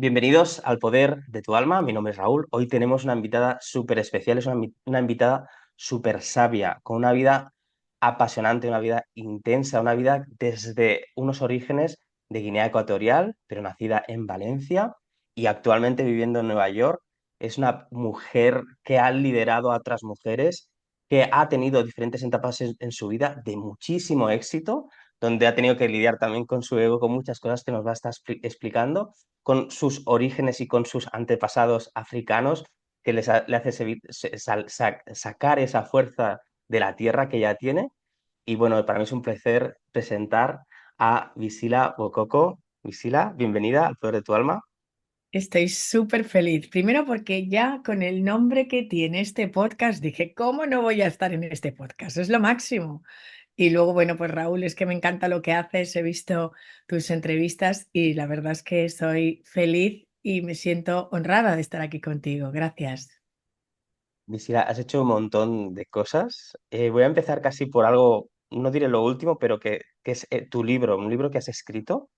Bienvenidos al Poder de tu Alma. Mi nombre es Raúl. Hoy tenemos una invitada súper especial, es una invitada súper sabia, con una vida apasionante, una vida intensa, una vida desde unos orígenes de Guinea Ecuatorial, pero nacida en Valencia y actualmente viviendo en Nueva York. Es una mujer que ha liderado a otras mujeres, que ha tenido diferentes etapas en su vida de muchísimo éxito, donde ha tenido que lidiar también con su ego, con muchas cosas que nos va a estar explicando con sus orígenes y con sus antepasados africanos, que le hace sacar esa fuerza de la tierra que ya tiene. Y bueno, para mí es un placer presentar a Visila Bokoko. Visila, bienvenida al Poder de tu Alma. Estoy súper feliz. Primero porque ya con el nombre que tiene este podcast dije, ¿cómo no voy a estar en este podcast? Es lo máximo. Y luego, bueno, pues Raúl, es que me encanta lo que haces. He visto tus entrevistas y la verdad es que estoy feliz y me siento honrada de estar aquí contigo. Gracias. Visila, has hecho un montón de cosas. Voy a empezar casi por algo, no diré lo último, pero que es tu libro, un libro que has escrito,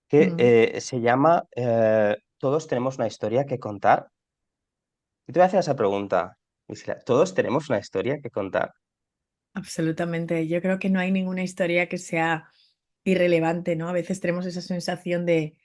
que Mm, se llama Todos tenemos una historia que contar. Y te voy a hacer esa pregunta, Priscila. ¿Todos tenemos una historia que contar? absolutamente. Yo creo que no hay ninguna historia que sea irrelevante, ¿no? A veces tenemos esa sensación de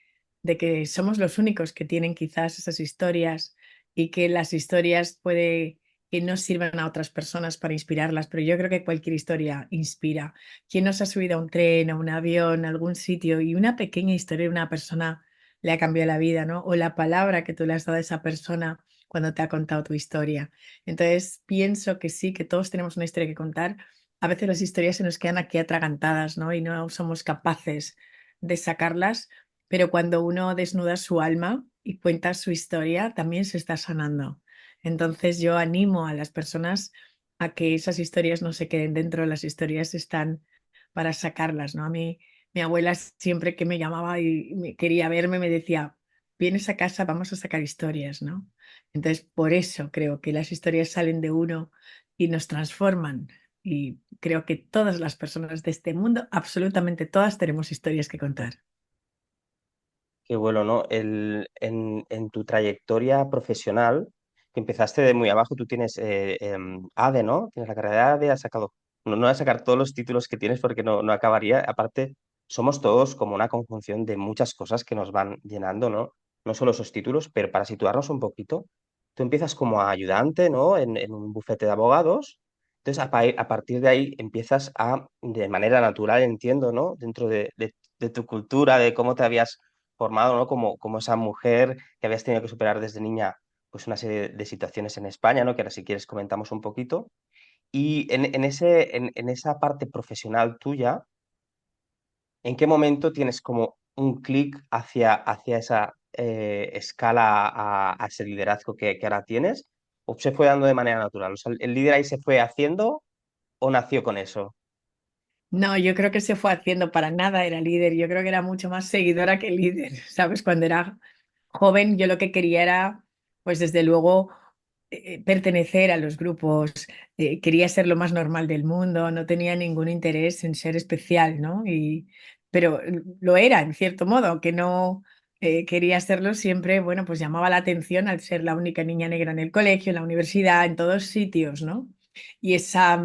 que somos los únicos que tienen quizás esas historias y que las historias puede que no sirvan a otras personas para inspirarlas, pero yo creo que cualquier historia inspira. ¿Quién nos ha subido a un tren, a un avión, a algún sitio y una pequeña historia de una persona le ha cambiado la vida, ¿no? O la palabra que tú le has dado a esa persona cuando te ha contado tu historia. Entonces, pienso que sí, que todos tenemos una historia que contar. A veces las historias se nos quedan aquí atragantadas, ¿no? Y no somos capaces de sacarlas, pero cuando uno desnuda su alma y cuenta su historia, también se está sanando. Entonces yo animo a las personas a que esas historias no se queden dentro, las historias están para sacarlas, ¿no? A mí, mi abuela siempre que me llamaba y quería verme, me decía, vienes a casa, vamos a sacar historias, ¿no? Entonces, por eso creo que las historias salen de uno y nos transforman. Y creo que todas las personas de este mundo, absolutamente todas, tenemos historias que contar. Qué bueno, ¿no? En tu trayectoria profesional, que empezaste de muy abajo, tú tienes ADE, ¿no? Tienes la carrera de ADE, has sacado, no voy a sacar todos los títulos que tienes porque no acabaría. Aparte, somos todos como una conjunción de muchas cosas que nos van llenando, ¿no? No solo esos títulos, pero para situarnos un poquito, tú empiezas como ayudante, ¿no? En un bufete de abogados. Entonces, a partir de ahí empiezas a, de manera natural, entiendo, ¿no? Dentro de tu cultura, de cómo te habías formado, ¿no? Como esa mujer que habías tenido que superar desde niña, pues una serie de situaciones en España, ¿no? Que ahora si quieres comentamos un poquito. Y en esa parte profesional tuya, ¿en qué momento tienes como un clic hacia esa escala a ese liderazgo que ahora tienes? ¿O se fue dando de manera natural? O sea, ¿el líder ahí se fue haciendo o nació con eso? No, yo creo que se fue haciendo para nada, era líder. Yo creo que era mucho más seguidora que líder, ¿sabes? Cuando era joven, yo lo que quería era, pues desde luego, pertenecer a los grupos, quería ser lo más normal del mundo, no tenía ningún interés en ser especial, ¿no? Pero lo era, en cierto modo, aunque no quería serlo siempre, bueno, pues llamaba la atención al ser la única niña negra en el colegio, en la universidad, en todos sitios, ¿no? Y esa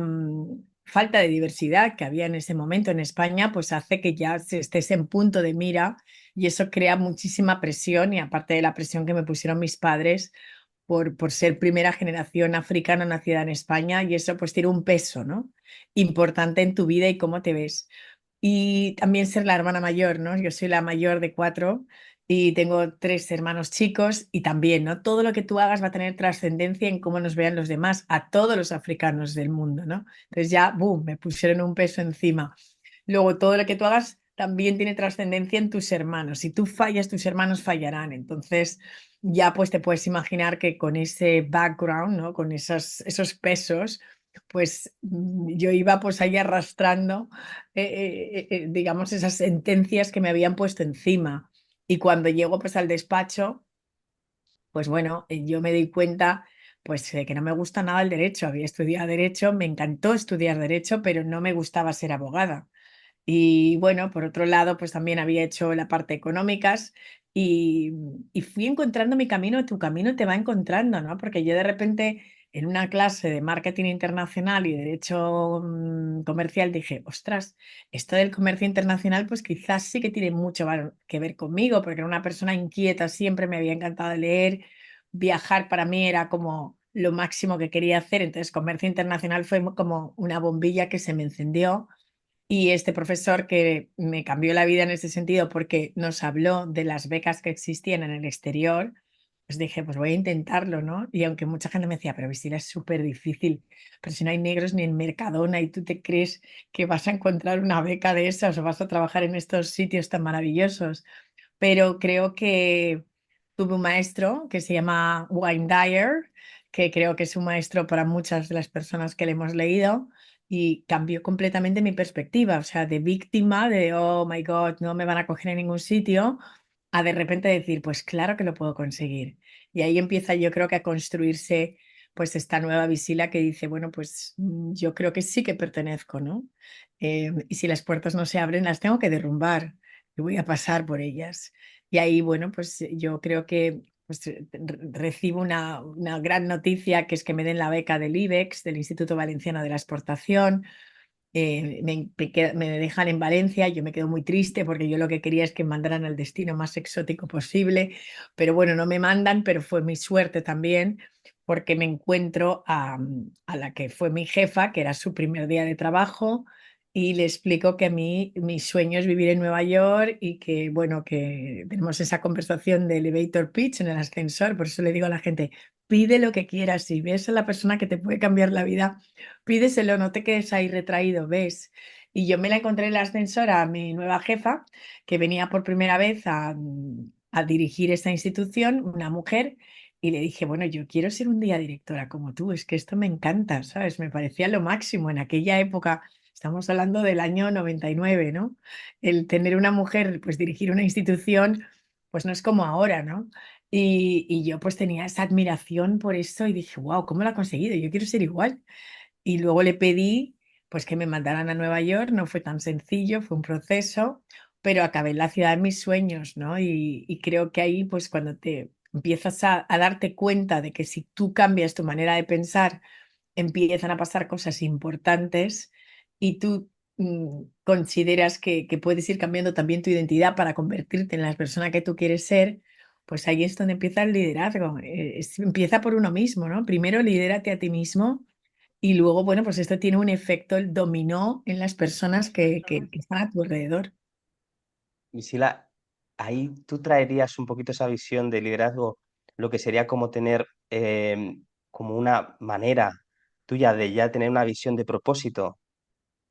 falta de diversidad que había en ese momento en España, pues hace que ya estés en punto de mira y eso crea muchísima presión y aparte de la presión que me pusieron mis padres por ser primera generación africana nacida en España y eso pues tiene un peso, ¿no? Importante en tu vida y cómo te ves. Y también ser la hermana mayor, ¿no? Yo soy la mayor de cuatro y tengo tres hermanos chicos y también, ¿no? Todo lo que tú hagas va a tener trascendencia en cómo nos vean los demás, a todos los africanos del mundo, ¿no? Entonces ya, boom, me pusieron un peso encima. Luego, todo lo que tú hagas también tiene trascendencia en tus hermanos. Si tú fallas, tus hermanos fallarán. Entonces, ya pues te puedes imaginar que con ese background, ¿no? Con esos pesos, pues yo iba pues ahí arrastrando, digamos, esas sentencias que me habían puesto encima. Y cuando llego pues al despacho, pues bueno, yo me di cuenta pues que no me gusta nada el derecho. Había estudiado derecho, me encantó estudiar derecho, pero no me gustaba ser abogada. Y bueno, por otro lado, pues también había hecho la parte económicas y, y fui encontrando mi camino, tu camino te va encontrando, ¿no? Porque yo de repente en una clase de marketing internacional y derecho comercial dije, ostras, esto del comercio internacional pues quizás sí que tiene mucho que ver conmigo, porque era una persona inquieta, siempre me había encantado leer, viajar para mí era como lo máximo que quería hacer, entonces comercio internacional fue como una bombilla que se me encendió y este profesor que me cambió la vida en ese sentido porque nos habló de las becas que existían en el exterior, pues dije, pues voy a intentarlo, ¿no? Y aunque mucha gente me decía, pero Visila es súper difícil, pero si no hay negros ni en Mercadona y tú te crees que vas a encontrar una beca de esas o vas a trabajar en estos sitios tan maravillosos, pero creo que tuve un maestro que se llama Wayne Dyer, que creo que es un maestro para muchas de las personas que le hemos leído y cambió completamente mi perspectiva, o sea, de víctima, de, oh my God, no me van a coger en ningún sitio, a de repente decir, pues claro que lo puedo conseguir. Y ahí empieza yo creo que a construirse pues esta nueva Visila que dice, bueno, pues yo creo que sí que pertenezco, ¿no? Y si las puertas no se abren, las tengo que derrumbar y voy a pasar por ellas. Y ahí, bueno, pues yo creo que pues, recibo una gran noticia, que es que me den la beca del IBEX, del Instituto Valenciano de la Exportación. Me dejan en Valencia, yo me quedo muy triste porque yo lo que quería es que me mandaran al destino más exótico posible, pero bueno, no me mandan, pero fue mi suerte también porque me encuentro a la que fue mi jefa, que era su primer día de trabajo, y le explico que a mí mi sueño es vivir en Nueva York y que, bueno, que tenemos esa conversación de elevator pitch en el ascensor, por eso le digo a la gente, pide lo que quieras, si ves a la persona que te puede cambiar la vida, pídeselo, no te quedes ahí retraído, ¿ves? Y yo me la encontré en el ascensor a mi nueva jefa, que venía por primera vez a dirigir esta institución, una mujer, y le dije, bueno, yo quiero ser un día directora como tú, es que esto me encanta, ¿sabes? Me parecía lo máximo en aquella época. Estamos hablando del año 99, ¿no? El tener una mujer, pues dirigir una institución, pues no es como ahora, ¿no? Y yo pues tenía esa admiración por esto y dije, wow, ¿cómo lo ha conseguido? Yo quiero ser igual. Y luego le pedí pues que me mandaran a Nueva York, no fue tan sencillo, fue un proceso, pero acabé en la ciudad de mis sueños, ¿no? Y creo que ahí pues cuando te empiezas a darte cuenta de que si tú cambias tu manera de pensar, empiezan a pasar cosas importantes y tú consideras que puedes ir cambiando también tu identidad para convertirte en la persona que tú quieres ser, pues ahí es donde empieza el liderazgo. Empieza por uno mismo, ¿no? Primero lidérate a ti mismo y luego, bueno, pues esto tiene un efecto el dominó en las personas que están a tu alrededor. Y si la, ahí tú traerías un poquito esa visión de liderazgo, lo que sería como tener como una manera tuya de ya tener una visión de propósito.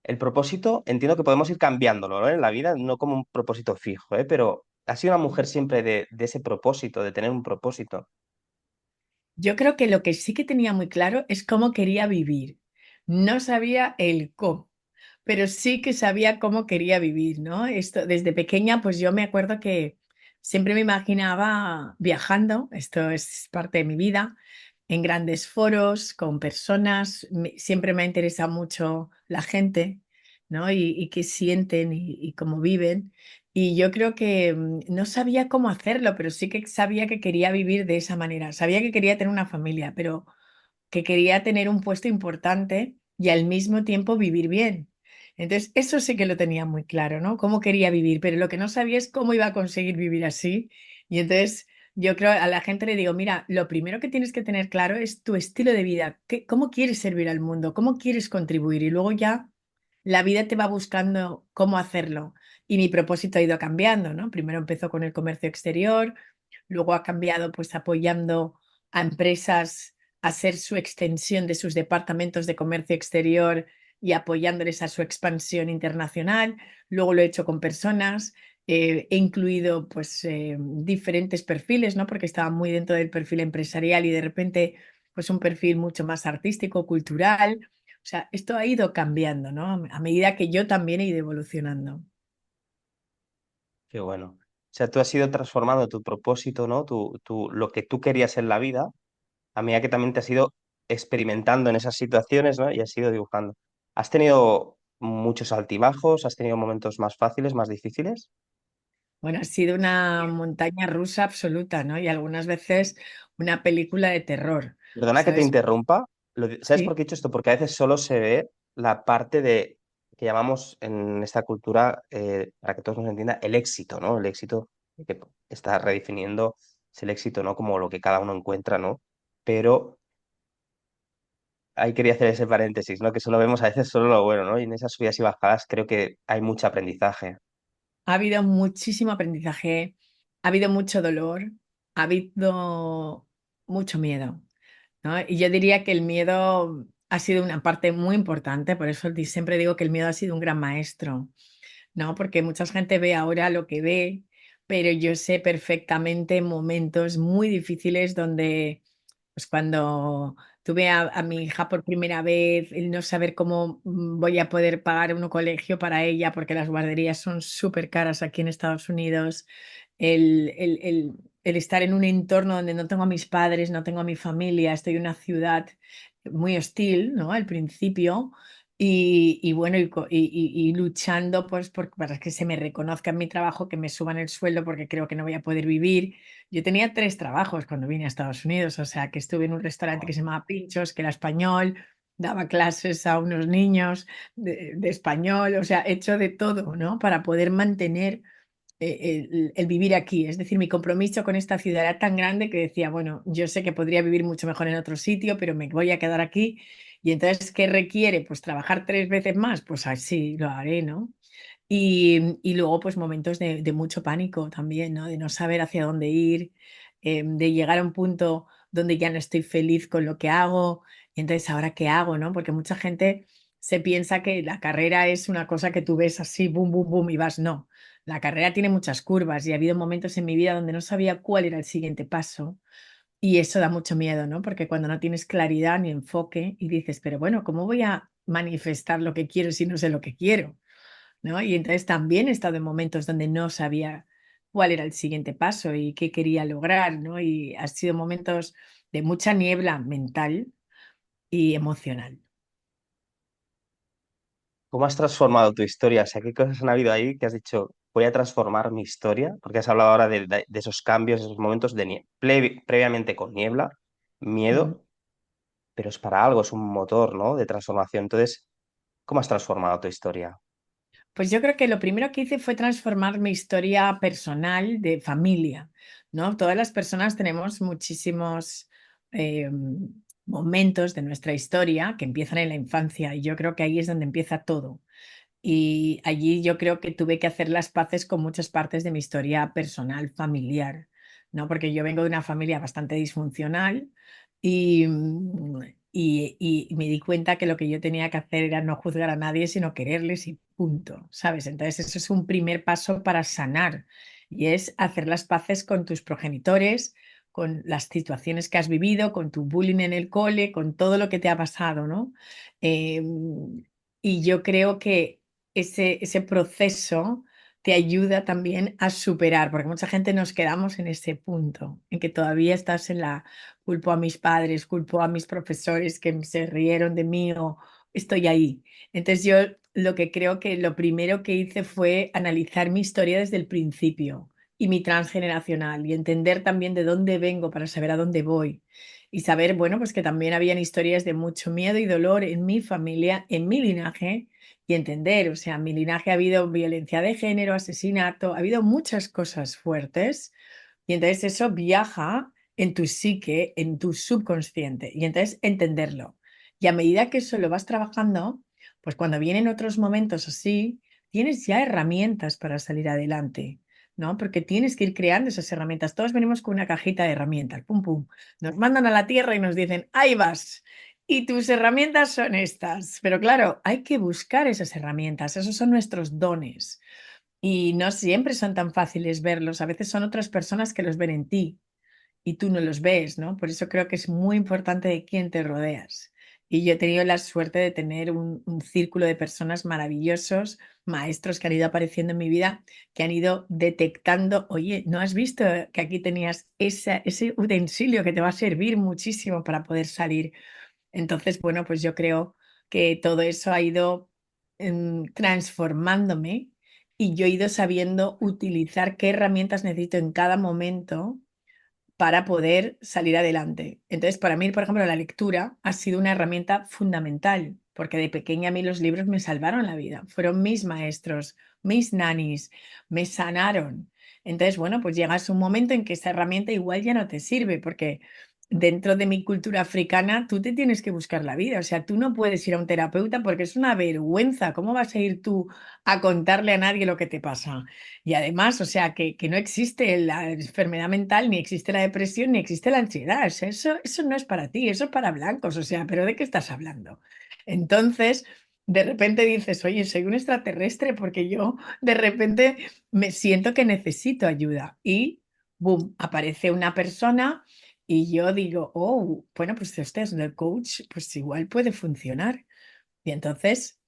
El propósito entiendo que podemos ir cambiándolo, ¿no? En la vida, no como un propósito fijo, ¿eh? Pero ha sido una mujer siempre de ese propósito, de tener un propósito. Yo creo que lo que sí que tenía muy claro es cómo quería vivir. No sabía el cómo, pero sí que sabía cómo quería vivir, ¿no? Esto, desde pequeña, pues yo me acuerdo que siempre me imaginaba viajando, esto es parte de mi vida, en grandes foros, con personas, siempre me ha interesado mucho la gente, ¿no? Y qué sienten y cómo viven. Y yo creo que no sabía cómo hacerlo, pero sí que sabía que quería vivir de esa manera. Sabía que quería tener una familia, pero que quería tener un puesto importante y al mismo tiempo vivir bien. Entonces, eso sí que lo tenía muy claro, ¿no? Cómo quería vivir, pero lo que no sabía es cómo iba a conseguir vivir así. Y entonces, yo creo a la gente le digo, mira, lo primero que tienes que tener claro es tu estilo de vida, cómo quieres servir al mundo, cómo quieres contribuir y luego ya la vida te va buscando cómo hacerlo. Y mi propósito ha ido cambiando, ¿no? Primero empezó con el comercio exterior, luego ha cambiado pues apoyando a empresas a ser su extensión de sus departamentos de comercio exterior y apoyándoles a su expansión internacional. Luego lo he hecho con personas, he incluido pues diferentes perfiles, ¿no? Porque estaba muy dentro del perfil empresarial y de repente pues un perfil mucho más artístico, cultural. O sea, esto ha ido cambiando, ¿no? A medida que yo también he ido evolucionando. Qué bueno. O sea, tú has ido transformando tu propósito, ¿no? Lo que tú querías en la vida, a medida que también te has ido experimentando en esas situaciones, ¿no? Y has ido dibujando. ¿Has tenido muchos altibajos? ¿Has tenido momentos más fáciles, más difíciles? Bueno, ha sido una montaña rusa absoluta, ¿no? Y algunas veces una película de terror, Perdona que te ¿sabes? interrumpa. ¿Sabes por Sí. qué he dicho esto? Porque a veces solo se ve la parte de que llamamos en esta cultura, para que todos nos entienda, el éxito, ¿no? El éxito que está redefiniendo es el éxito, ¿no? Como lo que cada uno encuentra, ¿no? Pero ahí quería hacer ese paréntesis, ¿no? Que solo vemos a veces solo lo bueno, ¿no? Y en esas subidas y bajadas creo que hay mucho aprendizaje. Ha habido muchísimo aprendizaje, ha habido mucho dolor, ha habido mucho miedo, ¿no? Y yo diría que el miedo ha sido una parte muy importante, por eso siempre digo que el miedo ha sido un gran maestro, ¿no? Porque mucha gente ve ahora lo que ve, pero yo sé perfectamente momentos muy difíciles donde, pues cuando tuve a mi hija por primera vez, el no saber cómo voy a poder pagar un colegio para ella, porque las guarderías son súper caras aquí en Estados Unidos, el estar en un entorno donde no tengo a mis padres, no tengo a mi familia, estoy en una ciudad muy hostil, ¿no? Al principio. Y bueno, y luchando pues para que se me reconozca en mi trabajo, que me suban el sueldo porque creo que no voy a poder vivir. Yo tenía tres trabajos cuando vine a Estados Unidos, o sea que estuve en un restaurante que se llamaba Pinchos, que era español, daba clases a unos niños de español, o sea, he hecho de todo, ¿no? Para poder mantener el vivir aquí. Es decir, mi compromiso con esta ciudad era tan grande que decía, bueno, yo sé que podría vivir mucho mejor en otro sitio, pero me voy a quedar aquí. Y entonces, ¿qué requiere? Pues trabajar tres veces más, pues así lo haré, ¿no? Y luego, pues momentos de mucho pánico también, ¿no? De no saber hacia dónde ir, de llegar a un punto donde ya no estoy feliz con lo que hago. Y entonces, ¿ahora qué hago, no? Porque mucha gente se piensa que la carrera es una cosa que tú ves así, boom, boom, boom, y vas. No, la carrera tiene muchas curvas y ha habido momentos en mi vida donde no sabía cuál era el siguiente paso. Y eso da mucho miedo, ¿no? Porque cuando no tienes claridad ni enfoque y dices, pero bueno, ¿cómo voy a manifestar lo que quiero si no sé lo que quiero? ¿No? Y entonces también he estado en momentos donde no sabía cuál era el siguiente paso y qué quería lograr, ¿no? Y han sido momentos de mucha niebla mental y emocional. ¿Cómo has transformado tu historia? O sea, ¿qué cosas han habido ahí que has dicho, voy a transformar mi historia? Porque has hablado ahora de esos cambios, esos momentos de previamente con niebla, Ujú. miedo, pero es para algo, es un motor, ¿no? De transformación. Entonces, ¿cómo has transformado tu historia? Pues yo creo que lo primero que hice fue transformar mi historia personal de familia, ¿no? Todas las personas tenemos muchísimos eh, momentos de nuestra historia que empiezan en la infancia y yo creo que ahí es donde empieza todo. Y allí yo creo que tuve que hacer las paces con muchas partes de mi historia personal, familiar, ¿no? Porque yo vengo de una familia bastante disfuncional y, y me di cuenta que lo que yo tenía que hacer era no juzgar a nadie, sino quererles y punto, ¿sabes? Entonces eso es un primer paso para sanar y es hacer las paces con tus progenitores, con las situaciones que has vivido, con tu bullying en el cole, con todo lo que te ha pasado, ¿no? Y yo creo que ese proceso te ayuda también a superar, porque mucha gente nos quedamos en ese punto, en que todavía estás en la culpo a mis padres, culpo a mis profesores que se rieron de mí o estoy ahí. Entonces yo lo que creo que lo primero que hice fue analizar mi historia desde el principio y mi transgeneracional y entender también de dónde vengo para saber a dónde voy. Y saber, bueno, pues que también habían historias de mucho miedo y dolor en mi familia, en mi linaje, y entender, o sea, en mi linaje ha habido violencia de género, asesinato, ha habido muchas cosas fuertes y entonces eso viaja en tu psique, en tu subconsciente y entonces entenderlo. Y a medida que eso lo vas trabajando, pues cuando vienen otros momentos así, tienes ya herramientas para salir adelante, ¿no? Porque tienes que ir creando esas herramientas. Todos venimos con una cajita de herramientas, pum, pum. Nos mandan a la tierra y nos dicen, ahí vas. Y tus herramientas son estas. Pero claro, hay que buscar esas herramientas. Esos son nuestros dones. Y no siempre son tan fáciles verlos. A veces son otras personas que los ven en ti y tú no los ves, ¿no? Por eso creo que es muy importante de quién te rodeas. Y yo he tenido la suerte de tener un círculo de personas maravillosos, maestros que han ido apareciendo en mi vida, que han ido detectando, oye, ¿no has visto que aquí tenías ese utensilio que te va a servir muchísimo para poder salir? Entonces, bueno, pues yo creo que todo eso ha ido transformándome y yo he ido sabiendo utilizar qué herramientas necesito en cada momento para poder salir adelante. Entonces, para mí, por ejemplo, la lectura ha sido una herramienta fundamental, porque de pequeña a mí los libros me salvaron la vida, fueron mis maestros, mis nanis, me sanaron. Entonces, bueno, pues llegas a un momento en que esa herramienta igual ya no te sirve, porque dentro de mi cultura africana tú te tienes que buscar la vida, o sea, tú no puedes ir a un terapeuta porque es una vergüenza. ¿Cómo vas a ir tú a contarle a nadie lo que te pasa? Y además, o sea, que no existe la enfermedad mental, ni existe la depresión, ni existe la ansiedad. O sea, eso no es para ti, eso es para blancos. O sea, ¿pero de qué estás hablando? Entonces, de repente dices, oye, soy un extraterrestre porque yo de repente me siento que necesito ayuda. Y, boom, aparece una persona y yo digo, oh, bueno, pues este es el coach, pues igual puede funcionar. Y entonces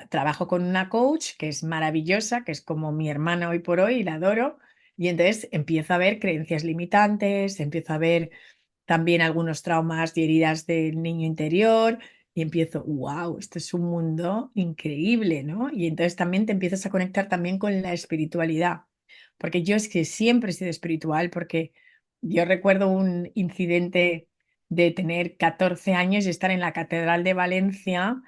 trabajo con una coach que es maravillosa, que es como mi hermana hoy por hoy, y la adoro. Y entonces empiezo a ver creencias limitantes, empiezo a ver también algunos traumas y heridas del niño interior y empiezo, wow, esto es un mundo increíble, ¿no? Y entonces también te empiezas a conectar también con la espiritualidad, porque yo es que siempre he sido espiritual, porque yo recuerdo un incidente de tener 14 años y estar en la Catedral de Valencia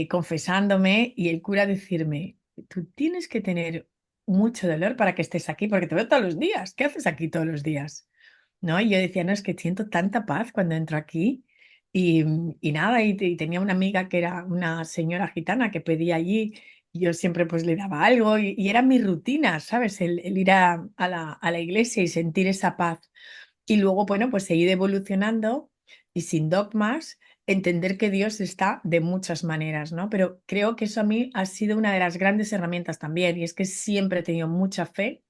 confesándome y el cura decirme, tú tienes que tener mucho dolor para que estés aquí, porque te veo todos los días. ¿Qué haces aquí todos los días? ¿No? Y yo decía, no, es que siento tanta paz cuando entro aquí. Y, y nada, y tenía una amiga que era una señora gitana que pedía allí, y yo siempre pues le daba algo, y era mi rutina, ¿sabes? El ir a la iglesia y sentir esa paz. Y luego, bueno, pues seguir evolucionando y sin dogmas, entender que Dios está de muchas maneras, ¿no? Pero creo que eso a mí ha sido una de las grandes herramientas también, y es que siempre he tenido mucha fe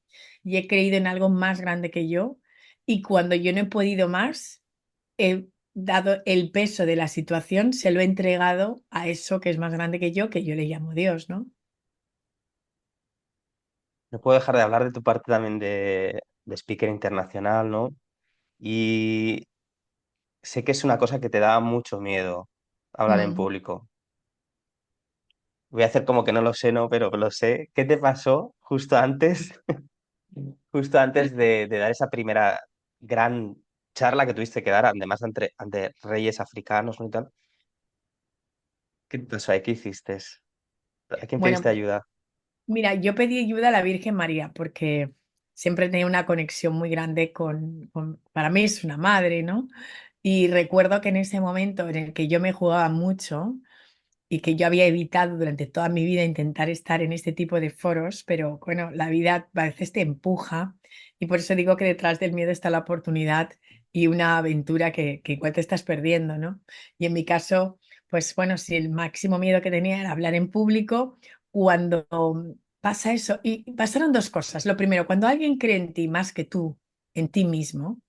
y he creído en algo más grande que yo, y cuando yo no he podido más, he dado el peso de la situación, se lo he entregado a eso que es más grande que yo le llamo Dios, ¿no? No puedo dejar de hablar de tu parte también de speaker internacional, ¿no? Y sé que es una cosa que te da mucho miedo hablar en Mm. público. Voy a hacer como que no lo sé, ¿no? Pero lo sé. ¿Qué te pasó justo antes, justo antes de dar esa primera gran charla que tuviste que dar, además ante reyes africanos, ¿no? Y tal? ¿Qué te pasó ahí? ¿Qué hiciste? ¿A quién Bueno, pediste ayuda? mira, yo pedí ayuda a la Virgen María porque siempre tenía una conexión muy grande para mí es una madre, ¿no? Y recuerdo que en ese momento en el que yo me jugaba mucho y que yo había evitado durante toda mi vida intentar estar en este tipo de foros, pero bueno, la vida a veces te empuja y por eso digo que detrás del miedo está la oportunidad y una aventura que igual te estás perdiendo, ¿no? Y en mi caso, pues bueno, si el máximo miedo que tenía era hablar en público, cuando pasa eso, y pasaron dos cosas. Lo primero, cuando alguien cree en ti más que tú, en ti mismo,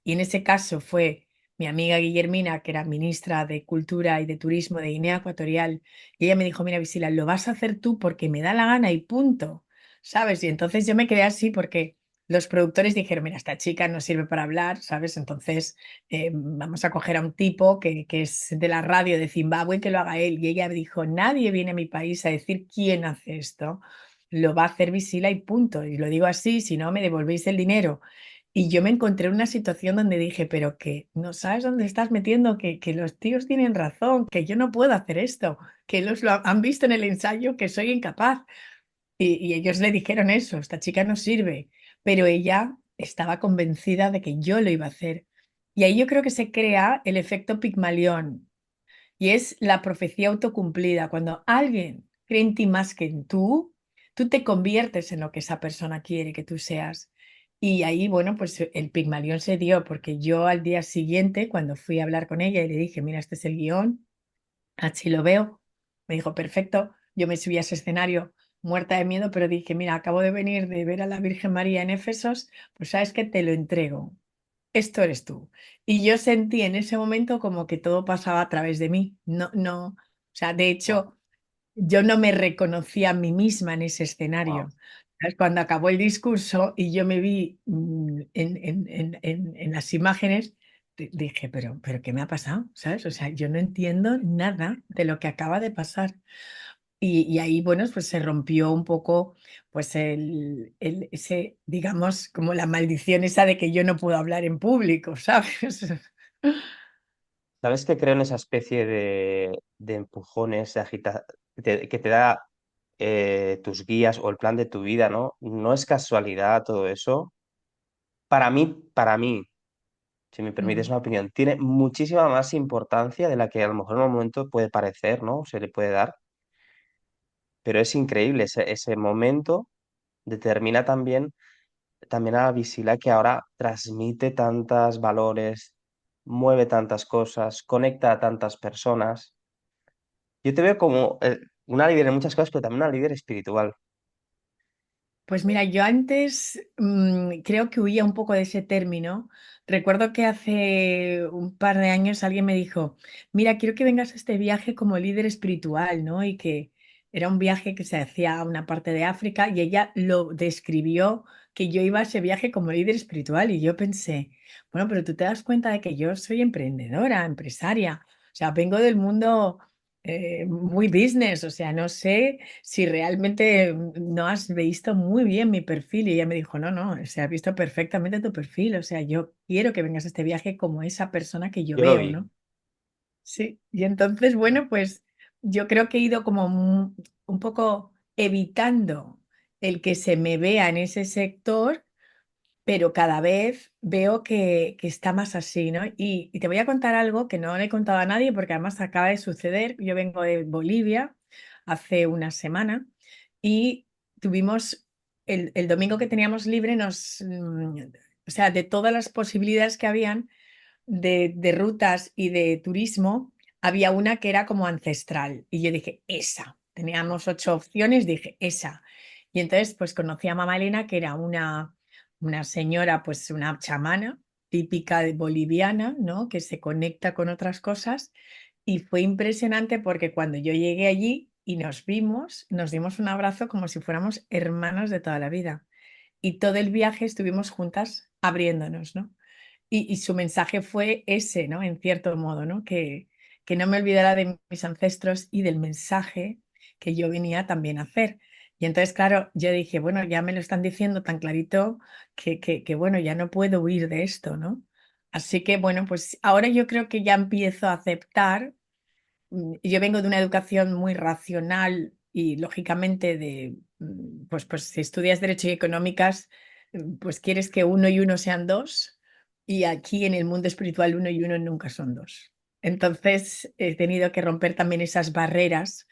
y en ese caso fue mi amiga Guillermina, que era ministra de Cultura y de Turismo de Guinea Ecuatorial, y ella me dijo, mira, Visila, lo vas a hacer tú porque me da la gana y punto, ¿sabes? Y entonces yo me quedé así porque los productores dijeron, mira, esta chica no sirve para hablar, ¿sabes? Entonces vamos a coger a un tipo que es de la radio de Zimbabue, que lo haga él. Y ella dijo, nadie viene a mi país a decir quién hace esto, lo va a hacer Visila y punto. Y lo digo así, si no, me devolvéis el dinero. Y yo me encontré en una situación donde dije, pero que no sabes dónde estás metiendo, que los tíos tienen razón, que yo no puedo hacer esto, que ellos han visto en el ensayo que soy incapaz. Y ellos le dijeron eso, esta chica no sirve, pero ella estaba convencida de que yo lo iba a hacer. Y ahí yo creo que se crea el efecto Pigmalión, y es la profecía autocumplida. Cuando alguien cree en ti más que en tú te conviertes en lo que esa persona quiere que tú seas. Y ahí, bueno, pues el Pigmalión se dio, porque yo al día siguiente, cuando fui a hablar con ella y le dije, mira, este es el guión, así lo veo, me dijo, perfecto. Yo me subí a ese escenario muerta de miedo, pero dije, mira, acabo de venir de ver a la Virgen María en Éfesos, pues sabes que te lo entrego, esto eres tú. Y yo sentí en ese momento como que todo pasaba a través de mí. No, no, o sea, de Wow, hecho, yo no me reconocía a mí misma en ese wow. escenario. ¿Sabes? Cuando acabó el discurso y yo me vi en las imágenes, dije, pero ¿qué me ha pasado? ¿Sabes? O sea, yo no entiendo nada de lo que acaba de pasar. Y ahí, bueno, pues se rompió un poco, pues ese, digamos, como la maldición esa de que yo no puedo hablar en público, ¿sabes? ¿Sabes que creo en esa especie de empujones, de que te da tus guías o el plan de tu vida, ¿no? No es casualidad todo eso. Para mí, si me permites Mm. una opinión, tiene muchísima más importancia de la que a lo mejor en un momento puede parecer, ¿no? Se le puede dar, pero es increíble. Ese momento determina también a Visila, que ahora transmite tantos valores, mueve tantas cosas, conecta a tantas personas. Yo te veo como una líder en muchas cosas, pero también una líder espiritual. Pues mira, yo antes creo que huía un poco de ese término. Recuerdo que hace un par de años alguien me dijo, mira, quiero que vengas a este viaje como líder espiritual, ¿no? Y que era un viaje que se hacía a una parte de África y ella lo describió que yo iba a ese viaje como líder espiritual y yo pensé, bueno, pero tú te das cuenta de que yo soy emprendedora, empresaria, o sea, vengo del mundo muy business, o sea, no sé si realmente no has visto muy bien mi perfil. Y ella me dijo, no, no, se ha visto perfectamente tu perfil. O sea, yo quiero que vengas a este viaje como esa persona que yo Yo lo veo, vi. ¿no? Sí. Y entonces, bueno, pues yo creo que he ido como un poco evitando el que se me vea en ese sector, pero cada vez veo que está más así, ¿no? Y te voy a contar algo que no le he contado a nadie porque además acaba de suceder. Yo vengo de Bolivia hace una semana y tuvimos el domingo que teníamos libre, o sea, de todas las posibilidades que habían de rutas y de turismo, había una que era como ancestral. Y yo dije, esa. Teníamos 8 opciones, dije, esa. Y entonces, pues conocí a Mamá Elena, que era una señora, pues una chamana típica de boliviana, ¿no? Que se conecta con otras cosas. Y fue impresionante porque cuando yo llegué allí y nos vimos, nos dimos un abrazo como si fuéramos hermanos de toda la vida. Y todo el viaje estuvimos juntas abriéndonos, ¿no? Y su mensaje fue ese, ¿no? En cierto modo, ¿no? Que no me olvidara de mis ancestros y del mensaje que yo venía también a hacer. Y entonces, claro, yo dije, bueno, ya me lo están diciendo tan clarito que bueno, ya no puedo huir de esto, ¿no? Así que, bueno, pues ahora yo creo que ya empiezo a aceptar. Yo vengo de una educación muy racional y lógicamente pues si estudias Derecho y Económicas, pues quieres que uno y uno sean dos y aquí en el mundo espiritual uno y uno nunca son dos. Entonces he tenido que romper también esas barreras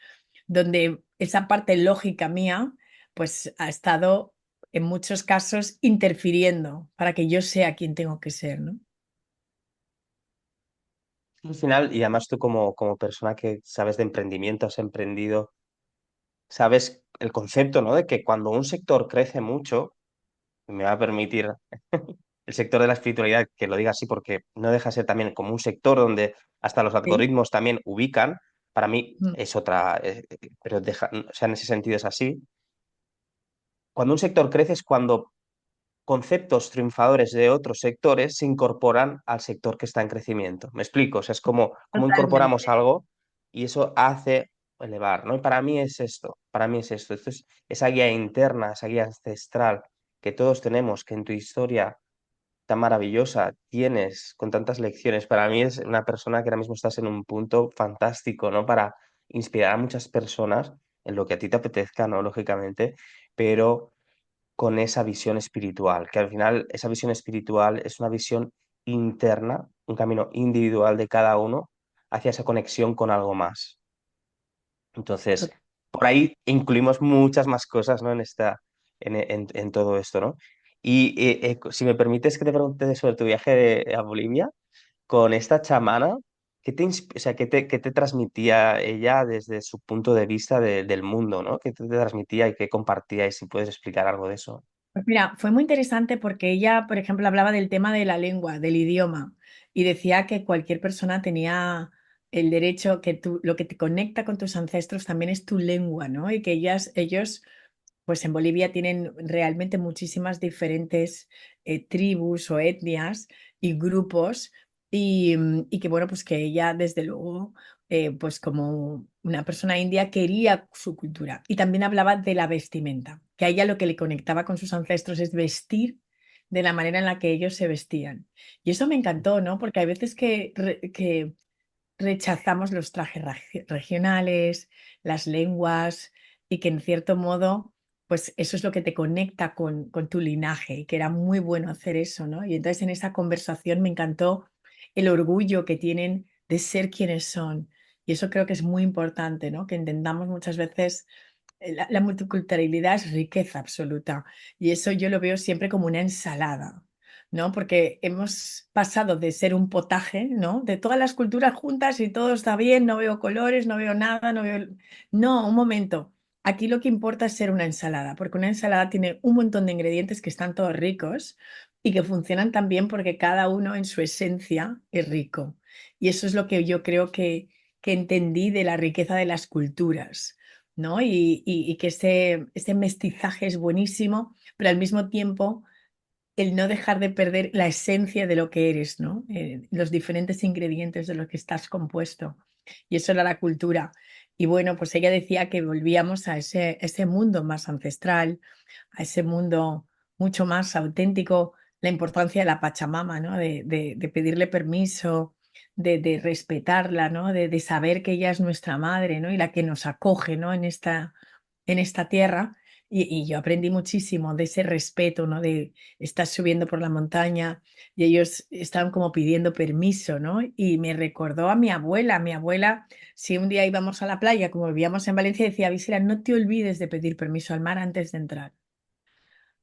donde esa parte lógica mía pues ha estado en muchos casos interfiriendo para que yo sea quien tengo que ser, ¿no? Al final, y además tú como persona que sabes de emprendimiento, has emprendido, sabes el concepto, ¿no? De que cuando un sector crece mucho, me va a permitir el sector de la espiritualidad que lo diga así, porque no deja de ser también como un sector donde hasta los Sí. algoritmos también ubican, para mí Mm. es otra, pero o sea, en ese sentido es así. Cuando un sector crece es cuando conceptos triunfadores de otros sectores se incorporan al sector que está en crecimiento. ¿Me explico? O sea, es como incorporamos Totalmente. algo y eso hace elevar, ¿no? Y para mí es esto, para mí es esto. Esto es esa guía interna, esa guía ancestral que todos tenemos, que en tu historia tan maravillosa tienes, con tantas lecciones. Para mí es una persona que ahora mismo estás en un punto fantástico, ¿no? Para inspirar a muchas personas en lo que a ti te apetezca, ¿no? Lógicamente, pero con esa visión espiritual, que al final esa visión espiritual es una visión interna, un camino individual de cada uno hacia esa conexión con algo más. Entonces, por ahí incluimos muchas más cosas, ¿no? En todo esto, ¿no? Y si me permites que te pregunte sobre tu viaje a Bolivia, con esta chamana, o sea, qué te transmitía ella desde su punto de vista del mundo, ¿no? ¿Qué te transmitía y qué compartía? Y si puedes explicar algo de eso. Pues mira, fue muy interesante porque ella, por ejemplo, hablaba del tema de la lengua, del idioma, y decía que cualquier persona tenía el derecho, que lo que te conecta con tus ancestros también es tu lengua, ¿no? Y que ellos, pues en Bolivia tienen realmente muchísimas diferentes tribus o etnias y grupos. y que bueno, pues que ella desde luego, pues como una persona india quería su cultura. Y también hablaba de la vestimenta, que a ella lo que le conectaba con sus ancestros es vestir de la manera en la que ellos se vestían. Y eso me encantó, ¿no? Porque hay veces que rechazamos los trajes regionales, las lenguas, y que en cierto modo, pues eso es lo que te conecta con tu linaje, y que era muy bueno hacer eso, ¿no? Y entonces en esa conversación me encantó el orgullo que tienen de ser quienes son. Y eso creo que es muy importante, ¿no? Que entendamos muchas veces la multiculturalidad es riqueza absoluta, y eso yo lo veo siempre como una ensalada, ¿no? Porque hemos pasado de ser un potaje, ¿no? De todas las culturas juntas y todo está bien, no veo colores, no veo nada, no veo... No, un momento. Aquí lo que importa es ser una ensalada, porque una ensalada tiene un montón de ingredientes que están todos ricos y que funcionan tan bien porque cada uno en su esencia es rico. Y eso es lo que yo creo que entendí de la riqueza de las culturas, ¿no? Y que ese mestizaje es buenísimo, pero al mismo tiempo el no dejar de perder la esencia de lo que eres, ¿no? Los diferentes ingredientes de los que estás compuesto. Y eso era la cultura. Y bueno, pues ella decía que volvíamos a ese mundo más ancestral, a ese mundo mucho más auténtico, la importancia de la Pachamama, ¿no? De pedirle permiso, de respetarla, ¿no? De saber que ella es nuestra madre, ¿no? Y la que nos acoge, ¿no? En esta tierra. Y yo aprendí muchísimo de ese respeto, ¿no? De estar subiendo por la montaña y ellos estaban como pidiendo permiso, ¿no? Y me recordó a mi abuela. Mi abuela, si un día íbamos a la playa, como vivíamos en Valencia, decía, Visera, no te olvides de pedir permiso al mar antes de entrar,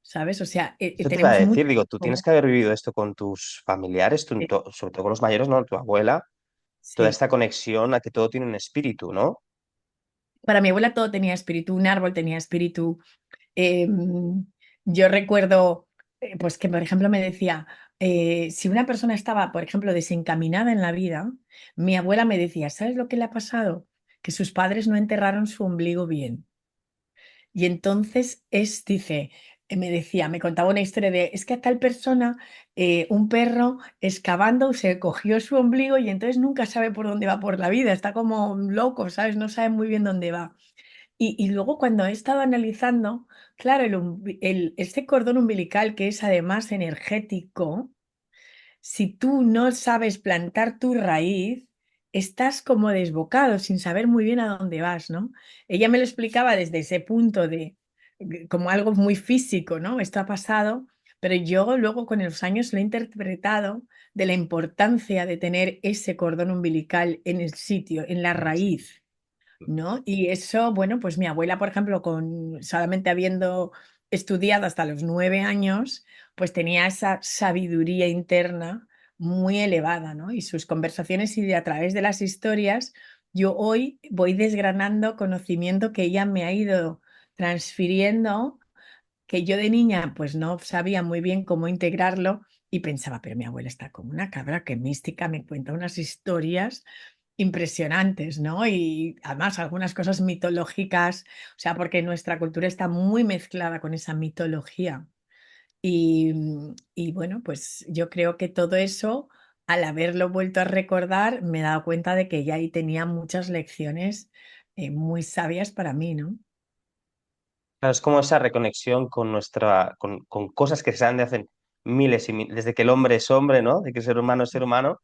¿sabes? O sea, Eso te iba a tenemos mucho... decir, digo, tú tienes que haber vivido esto con tus familiares, sobre todo con los mayores, ¿no? Tu abuela, toda Sí. esta conexión a que todo tiene un espíritu, ¿no? Para mi abuela todo tenía espíritu, un árbol tenía espíritu. Eh, yo recuerdo, pues que por ejemplo me decía, si una persona estaba, por ejemplo, desencaminada en la vida, mi abuela me decía, ¿sabes lo que le ha pasado? Que sus padres no enterraron su ombligo bien. Y entonces dice, me decía, me contaba una historia de, es que a tal persona, un perro excavando se cogió su ombligo y entonces nunca sabe por dónde va por la vida, está como loco, ¿sabes? No sabe muy bien dónde va. Y luego cuando he estado analizando, claro, este cordón umbilical que es además energético, si tú no sabes plantar tu raíz, estás como desbocado, sin saber muy bien a dónde vas, ¿no? Ella me lo explicaba desde ese punto como algo muy físico, ¿no? Esto ha pasado, pero yo luego con los años lo he interpretado de la importancia de tener ese cordón umbilical en el sitio, en la raíz, ¿no? Y eso, bueno, pues mi abuela, por ejemplo, con solamente habiendo estudiado hasta los 9 años, pues tenía esa sabiduría interna muy elevada, ¿no? Y sus conversaciones y a través de las historias, yo hoy voy desgranando conocimiento que ella me ha ido transfiriendo, que yo de niña pues no sabía muy bien cómo integrarlo y pensaba, pero mi abuela está como una cabra, que mística, me cuenta unas historias impresionantes, ¿no? Y además algunas cosas mitológicas, o sea, porque nuestra cultura está muy mezclada con esa mitología. Y bueno, pues yo creo que todo eso, al haberlo vuelto a recordar, me he dado cuenta de que ya ahí tenía muchas lecciones muy sabias para mí, ¿no? Claro, es como esa reconexión con con cosas que se han de hace miles y miles, desde que el hombre es hombre, ¿no? De que el ser humano es ser humano,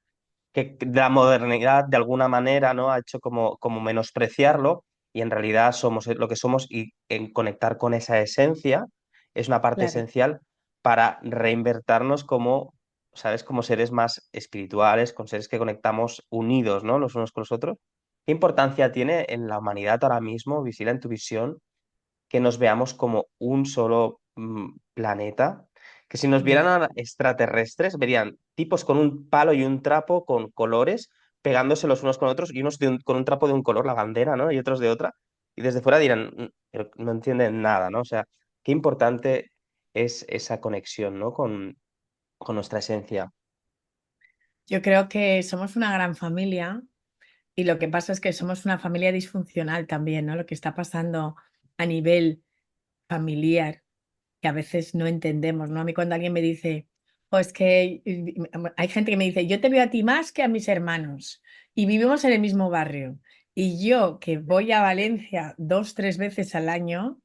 que la modernidad de alguna manera, ¿no? Ha hecho como menospreciarlo y en realidad somos lo que somos y en conectar con esa esencia es una parte Claro. esencial para reinvertirnos como, ¿sabes? Como seres más espirituales, con seres que conectamos unidos, ¿no? Los unos con los otros. ¿Qué importancia tiene en la humanidad ahora mismo, Visila, en tu visión, que nos veamos como un solo planeta? Que si nos vieran Ya. extraterrestres, verían tipos con un palo y un trapo con colores pegándose los unos con otros y unos con un trapo de un color, la bandera, ¿no? Y otros de otra. Y desde fuera dirán, pero no entienden nada, ¿no? O sea, qué importante es esa conexión, ¿no? Con nuestra esencia. Yo creo que somos una gran familia. Y lo que pasa es que somos una familia disfuncional también, ¿no? Lo que está pasando a nivel familiar, que a veces no entendemos, ¿no? A mí cuando alguien me dice, O es que hay gente que me dice, yo te veo a ti más que a mis hermanos y vivimos en el mismo barrio. Y yo que voy a Valencia 2, 3 veces al año,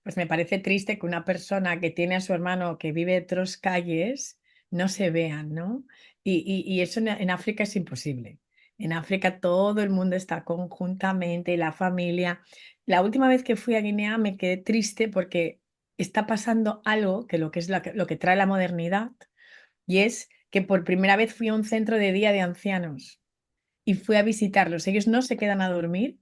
pues me parece triste que una persona que tiene a su hermano que vive en otras calles no se vean, ¿no? Y eso en África es imposible. En África todo el mundo está conjuntamente, la familia. La última vez que fui a Guinea me quedé triste porque está pasando algo que es lo que trae la modernidad y es que por primera vez fui a un centro de día de ancianos y fui a visitarlos. Ellos no se quedan a dormir,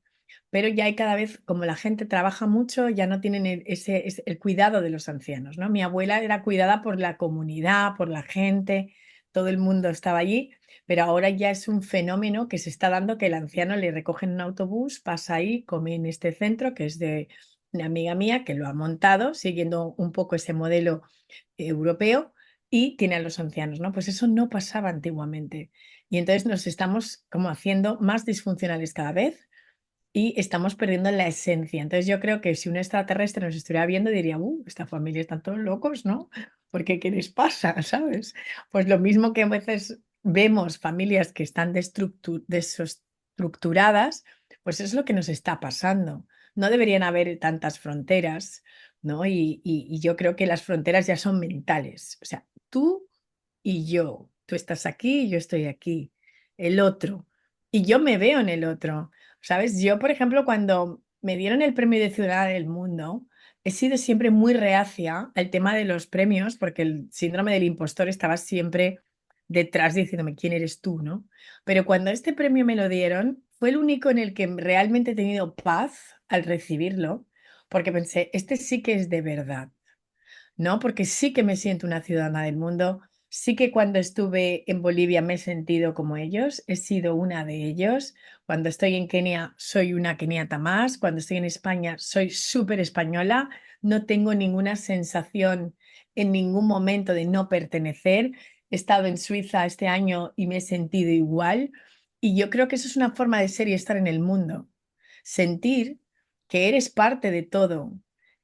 pero ya hay cada vez, como la gente trabaja mucho, ya no tienen el cuidado de los ancianos, ¿no? Mi abuela era cuidada por la comunidad, por la gente, todo el mundo estaba allí, pero ahora ya es un fenómeno que se está dando que el anciano le recogen un autobús, pasa ahí, come en este centro, que es de una amiga mía que lo ha montado, siguiendo un poco ese modelo europeo y tiene a los ancianos, ¿no? Pues eso no pasaba antiguamente. Y entonces nos estamos como haciendo más disfuncionales cada vez y estamos perdiendo la esencia. Entonces yo creo que si un extraterrestre nos estuviera viendo diría, esta familia están todos locos, ¿no? Porque ¿qué les pasa? ¿Sabes? Pues lo mismo que a veces vemos familias que están desestructuradas, pues es lo que nos está pasando. No deberían haber tantas fronteras, ¿no? Y yo creo que las fronteras ya son mentales. O sea, tú y yo, tú estás aquí y yo estoy aquí, el otro, y yo me veo en el otro. ¿Sabes? Yo, por ejemplo, cuando me dieron el premio de Ciudadana del Mundo, he sido siempre muy reacia al tema de los premios, porque el síndrome del impostor estaba siempre detrás diciéndome, ¿quién eres tú, no? Pero cuando este premio me lo dieron, fue el único en el que realmente he tenido paz al recibirlo, porque pensé, este sí que es de verdad. ¿No? Porque sí que me siento una ciudadana del mundo, sí que cuando estuve en Bolivia me he sentido como ellos, he sido una de ellos, cuando estoy en Kenia soy una keniata más, cuando estoy en España soy súper española, no tengo ninguna sensación en ningún momento de no pertenecer, he estado en Suiza este año y me he sentido igual y yo creo que eso es una forma de ser y estar en el mundo, sentir que eres parte de todo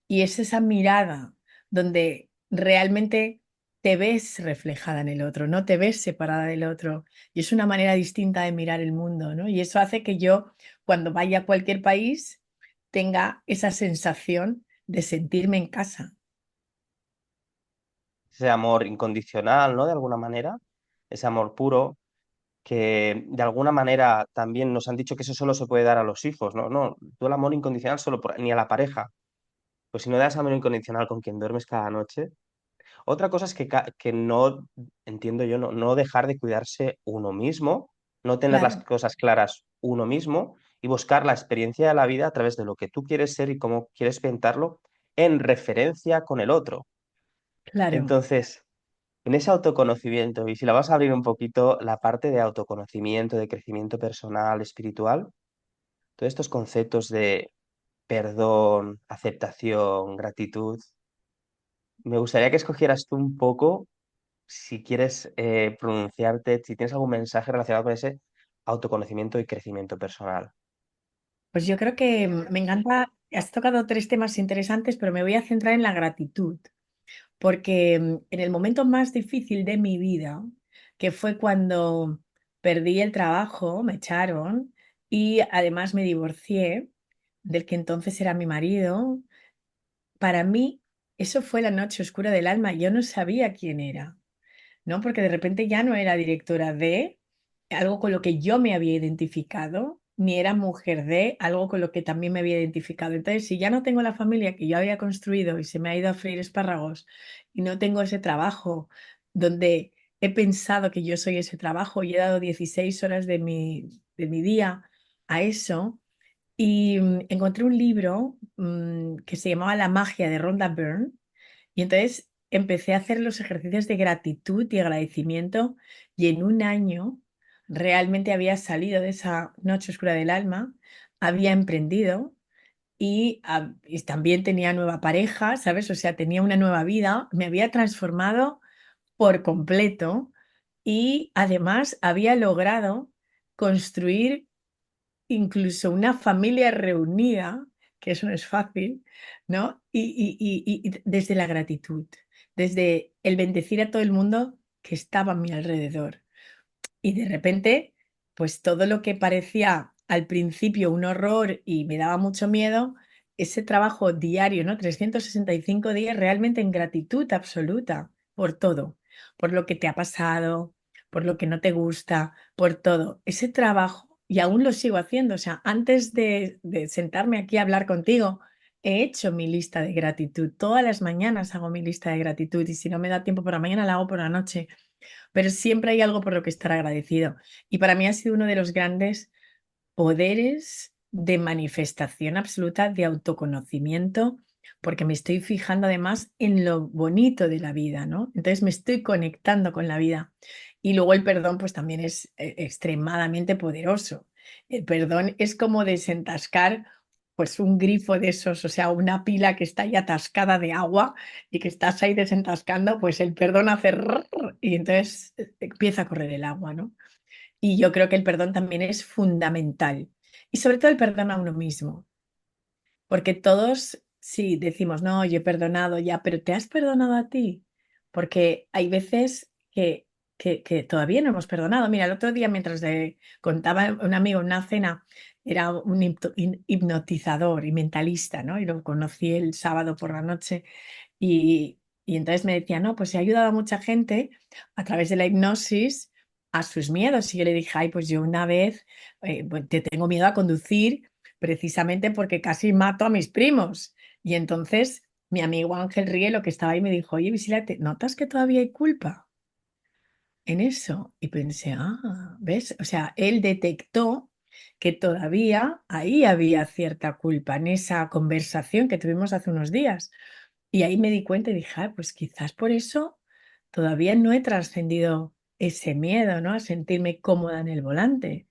y es esa mirada donde realmente te ves reflejada en el otro, no te ves separada del otro. Y es una manera distinta de mirar el mundo, ¿no? Y eso hace que yo, cuando vaya a cualquier país, tenga esa sensación de sentirme en casa. Ese amor incondicional, ¿no? De alguna manera, ese amor puro, que de alguna manera también nos han dicho que eso solo se puede dar a los hijos, ¿no? No, tú el amor incondicional solo ni a la pareja. Pues si no das amor incondicional con quien duermes cada noche. Otra cosa es que no, entiendo yo, no dejar de cuidarse uno mismo, no tener las Claro, cosas claras uno mismo y buscar la experiencia de la vida a través de lo que tú quieres ser y cómo quieres pintarlo en referencia con el otro. claro. Entonces, en ese autoconocimiento, y si la vas a abrir un poquito, la parte de autoconocimiento, de crecimiento personal, espiritual, todos estos conceptos de perdón, aceptación, gratitud, me gustaría que escogieras tú un poco si quieres pronunciarte, si tienes algún mensaje relacionado con ese autoconocimiento y crecimiento personal. Pues yo creo que me encanta, has tocado tres temas interesantes, pero me voy a centrar en la gratitud. Porque en el momento más difícil de mi vida, que fue cuando perdí el trabajo, me echaron y además me divorcié del que entonces era mi marido, para mí eso fue la noche oscura del alma. Yo no sabía quién era, ¿no? Porque de repente ya no era directora de algo con lo que yo me había identificado, ni era mujer de algo con lo que también me había identificado. Entonces, si ya no tengo la familia que yo había construido y se me ha ido a freír espárragos y no tengo ese trabajo donde he pensado que yo soy ese trabajo y he dado 16 horas de mi día a eso, y encontré un libro que se llamaba La magia de Rhonda Byrne y entonces empecé a hacer los ejercicios de gratitud y agradecimiento y en un año realmente había salido de esa noche oscura del alma, había emprendido y también tenía nueva pareja, ¿sabes? O sea, tenía una nueva vida, me había transformado por completo y además había logrado construir incluso una familia reunida, que eso no es fácil, ¿no? Y desde la gratitud, desde el bendecir a todo el mundo que estaba a mi alrededor. Y de repente, pues todo lo que parecía al principio un horror y me daba mucho miedo, ese trabajo diario, ¿no? 365 días realmente en gratitud absoluta por todo, por lo que te ha pasado, por lo que no te gusta, por todo. Ese trabajo, y aún lo sigo haciendo, o sea, antes de sentarme aquí a hablar contigo, he hecho mi lista de gratitud. Todas las mañanas hago mi lista de gratitud y si no me da tiempo por la mañana, la hago por la noche, pero siempre hay algo por lo que estar agradecido. Y para mí ha sido uno de los grandes poderes de manifestación absoluta de autoconocimiento, porque me estoy fijando además en lo bonito de la vida, ¿no? Entonces me estoy conectando con la vida. Y luego el perdón, pues también es extremadamente poderoso. El perdón es como desentascar pues un grifo de esos, o sea, una pila que está ya atascada de agua y que estás ahí desentascando, pues el perdón hace rrr, y entonces empieza a correr el agua, ¿no? Y yo creo que el perdón también es fundamental. Y sobre todo el perdón a uno mismo, porque todos, sí, decimos, no, yo he perdonado ya, pero ¿te has perdonado a ti? Porque hay veces que todavía no hemos perdonado. Mira, el otro día, mientras le contaba a un amigo en una cena, era un hipnotizador y mentalista, ¿no? Y lo conocí el sábado por la noche y entonces me decía, no, pues he ayudado a mucha gente a través de la hipnosis a sus miedos. Y yo le dije, ay, pues yo una vez pues, te tengo miedo a conducir precisamente porque casi mato a mis primos. Y entonces mi amigo Ángel Rielo, que estaba ahí, me dijo, oye, Visila, ¿te notas que todavía hay culpa en eso? Y pensé, ah, ¿ves? O sea, él detectó que todavía ahí había cierta culpa en esa conversación que tuvimos hace unos días. Y ahí me di cuenta y dije, "Ah, pues quizás por eso todavía no he trascendido ese miedo, ¿no? A sentirme cómoda en el volante.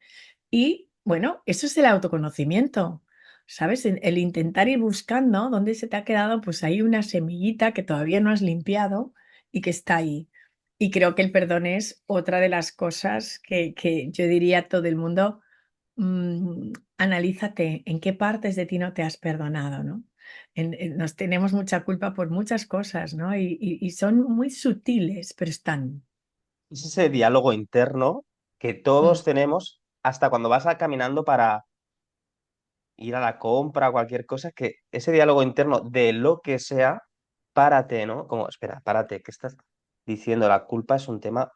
Y bueno, eso es el autoconocimiento, ¿sabes? El intentar ir buscando dónde se te ha quedado, pues hay una semillita que todavía no has limpiado y que está ahí. Y creo que el perdón es otra de las cosas que yo diría a todo el mundo, analízate en qué partes de ti no te has perdonado, ¿no? Nos tenemos mucha culpa por muchas cosas, ¿no? Y son muy sutiles, pero están. Es ese diálogo interno que Mm. todos tenemos hasta cuando vas caminando para ir a la compra o cualquier cosa, que ese diálogo interno de lo que sea, párate, ¿no? Como, espera, párate, ¿qué estás diciendo? La culpa es un tema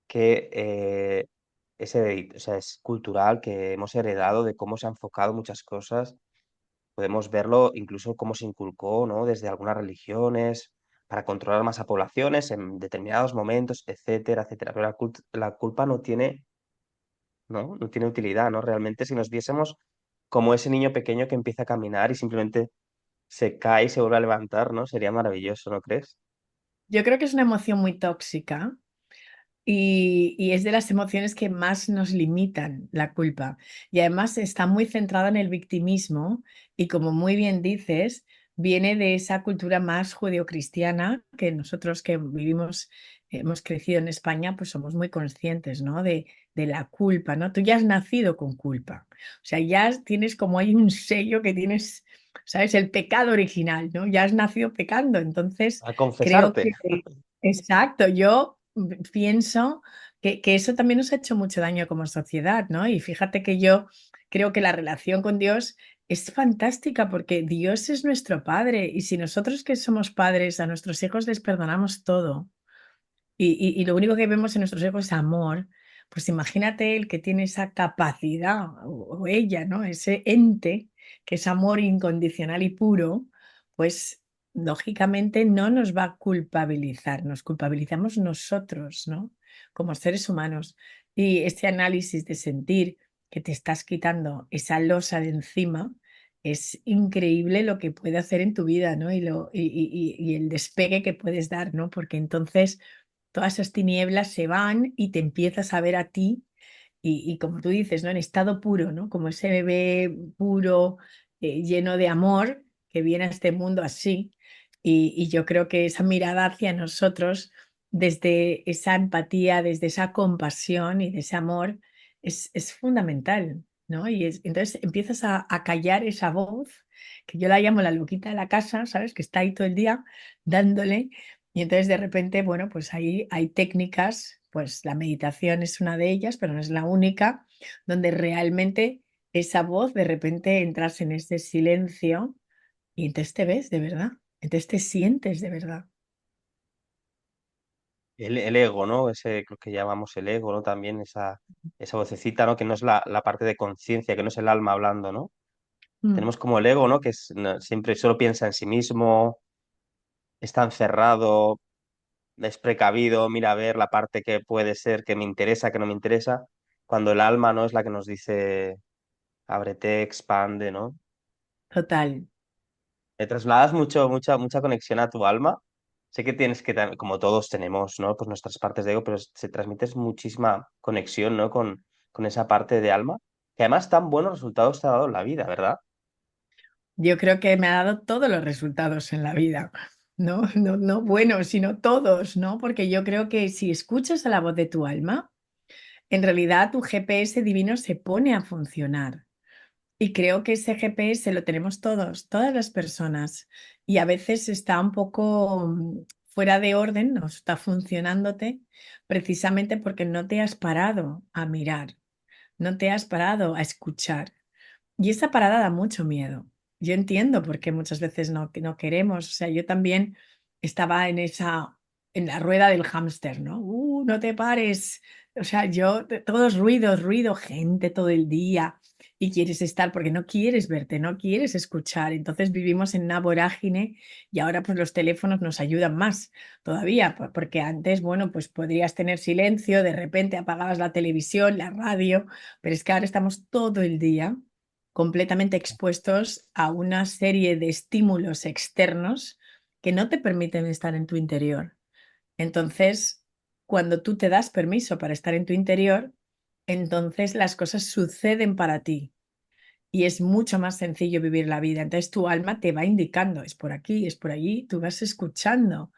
que o sea, es cultural, que hemos heredado de cómo se han enfocado muchas cosas. Podemos verlo incluso cómo se inculcó, ¿no? Desde algunas religiones para controlar más a poblaciones en determinados momentos, etcétera, etcétera. Pero la culpa no tiene, ¿no? No tiene utilidad, ¿no? Realmente si nos viésemos como ese niño pequeño que empieza a caminar y simplemente se cae y se vuelve a levantar, ¿no? Sería maravilloso, ¿no crees? Yo creo que es una emoción muy tóxica. Y es de las emociones que más nos limitan, la culpa. Y además está muy centrada en el victimismo y como muy bien dices, viene de esa cultura más judeocristiana que nosotros que vivimos, hemos crecido en España, pues somos muy conscientes, ¿no? De la culpa, ¿no? Tú ya has nacido con culpa. O sea, ya tienes como hay un sello que tienes, ¿sabes? El pecado original, ¿no? Ya has nacido pecando. Entonces, A creo confesarte. que... Exacto, yo pienso que eso también nos ha hecho mucho daño como sociedad, ¿no? Y fíjate que yo creo que la relación con Dios es fantástica porque Dios es nuestro Padre y si nosotros que somos padres a nuestros hijos les perdonamos todo y lo único que vemos en nuestros hijos es amor, pues imagínate el que tiene esa capacidad o ella, ¿no? Ese ente que es amor incondicional y puro, pues lógicamente no nos va a culpabilizar, nos culpabilizamos nosotros, ¿no? Como seres humanos. Y este análisis de sentir que te estás quitando esa losa de encima, es increíble lo que puede hacer en tu vida, ¿no? Y el despegue que puedes dar, ¿no? Porque entonces todas esas tinieblas se van y te empiezas a ver a ti y como tú dices, ¿no? En estado puro, ¿no? Como ese bebé puro, lleno de amor que viene a este mundo así. Y yo creo que esa mirada hacia nosotros, desde esa empatía, desde esa compasión y de ese amor, es fundamental, ¿no? Entonces empiezas a callar esa voz, que yo la llamo la loquita de la casa, ¿sabes? Que está ahí todo el día dándole. Y entonces de repente, bueno, pues ahí hay técnicas, pues la meditación es una de ellas, pero no es la única, donde realmente esa voz de repente entras en ese silencio y entonces te ves de verdad, entonces te sientes de verdad. El ego, ¿no? Ese creo que llamamos el ego, ¿no? También esa vocecita, ¿no? Que no es la parte de conciencia, que no es el alma hablando, ¿no? Mm, Tenemos como el ego, ¿no? Que es, siempre solo piensa en sí mismo, está encerrado, es precavido, mira a ver la parte que puede ser, que me interesa, que no me interesa, cuando el alma, ¿no? Es la que nos dice, ábrete, expande, ¿no? total. ¿Te trasladas mucha conexión a tu alma? Sé que tienes que, como todos tenemos, ¿no? Pues nuestras partes de ego, pero se transmites muchísima conexión, ¿no? Con esa parte de alma, que además tan buenos resultados te ha dado en la vida, ¿verdad? Yo creo que me ha dado todos los resultados en la vida, ¿no? No, no buenos, sino todos, ¿no? Porque yo creo que si escuchas a la voz de tu alma, en realidad tu GPS divino se pone a funcionar. Y creo que ese GPS lo tenemos todos, todas las personas. Y a veces está un poco fuera de orden, no está funcionándote, precisamente porque no te has parado a mirar, no te has parado a escuchar. Y esa parada da mucho miedo. Yo entiendo por qué muchas veces no queremos. O sea, yo también estaba en la rueda del hámster, ¿no? No te pares. O sea, todo es ruido, ruido, gente todo el día. Y quieres estar porque no quieres verte, no quieres escuchar. Entonces vivimos en una vorágine y ahora pues los teléfonos nos ayudan más todavía, porque antes, bueno, pues podrías tener silencio, de repente apagabas la televisión, la radio, pero es que ahora estamos todo el día completamente expuestos a una serie de estímulos externos que no te permiten estar en tu interior. Entonces, cuando tú te das permiso para estar en tu interior, entonces las cosas suceden para ti y es mucho más sencillo vivir la vida. Entonces tu alma te va indicando, es por aquí, es por allí, tú vas escuchando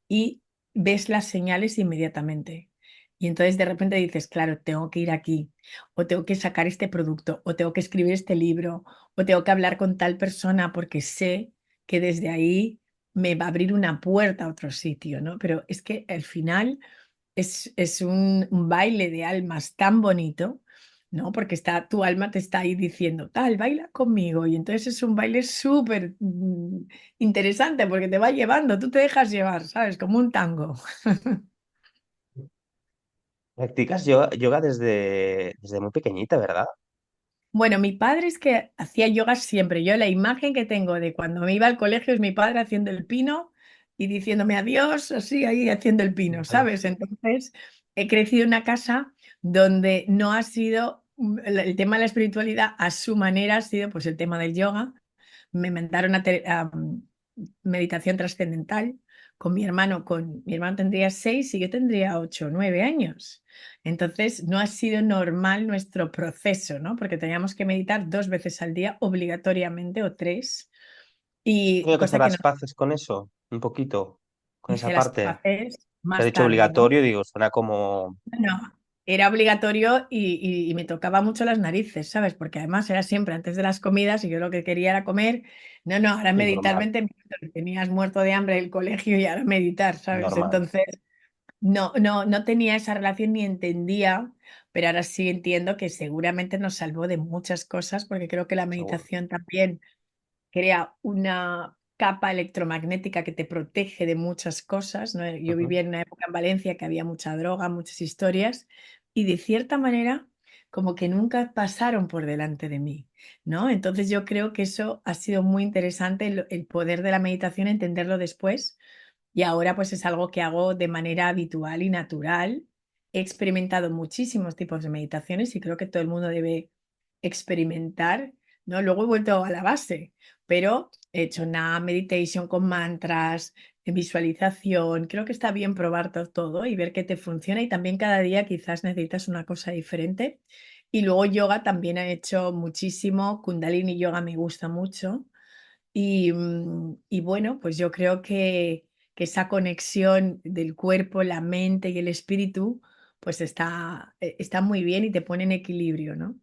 y ves las señales inmediatamente. Y entonces de repente dices, claro, tengo que ir aquí, o tengo que sacar este producto, o tengo que escribir este libro, o tengo que hablar con tal persona porque sé que desde ahí me va a abrir una puerta a otro sitio, ¿no? Pero es que al final es un baile de almas tan bonito, ¿no? Porque tu alma te está ahí diciendo, tal, baila conmigo. Y entonces es un baile súper interesante porque te va llevando, tú te dejas llevar, ¿sabes? Como un tango. Practicas yoga desde muy pequeñita, ¿verdad? Bueno, mi padre es que hacía yoga siempre. Yo la imagen que tengo de cuando me iba al colegio es mi padre haciendo el pino y diciéndome adiós, así ahí haciendo el pino, Vale. ¿sabes? Entonces, he crecido en una casa donde no ha sido el tema de la espiritualidad a su manera, ha sido pues el tema del yoga. Me mandaron a meditación trascendental con mi hermano tendría 6 y yo tendría 8 o 9 años. Entonces, no ha sido normal nuestro proceso, ¿no? Porque teníamos que meditar 2 veces al día obligatoriamente o tres, y Tengo que hacer cosa que las no paces con eso, un poquito, con esa hice las parte. paces Te has más dicho tarde, ¿no? obligatorio, digo, suena como No, era obligatorio y me tocaba mucho las narices, ¿sabes? Porque además era siempre antes de las comidas y yo lo que quería era comer. No, no, ahora meditar normal, 20 minutos, tenías muerto de hambre el colegio y ahora meditar, ¿sabes? normal. Entonces, no tenía esa relación ni entendía, pero ahora sí entiendo que seguramente nos salvó de muchas cosas, porque creo que la Seguro. meditación también crea una capa electromagnética que te protege de muchas cosas, ¿no? Yo Ujú. vivía en una época en Valencia que había mucha droga, muchas historias, y de cierta manera como que nunca pasaron por delante de mí, ¿no? Entonces yo creo que eso ha sido muy interesante, el poder de la meditación, entenderlo después, y ahora pues es algo que hago de manera habitual y natural. He experimentado muchísimos tipos de meditaciones y creo que todo el mundo debe experimentar, ¿no? Luego he vuelto a la base, pero he hecho una meditation con mantras, visualización. Creo que está bien probar todo y ver qué te funciona, y también cada día quizás necesitas una cosa diferente. Y luego yoga también he hecho muchísimo, Kundalini yoga me gusta mucho. Y bueno, pues yo creo que esa conexión del cuerpo, la mente y el espíritu, pues está muy bien y te pone en equilibrio, ¿no?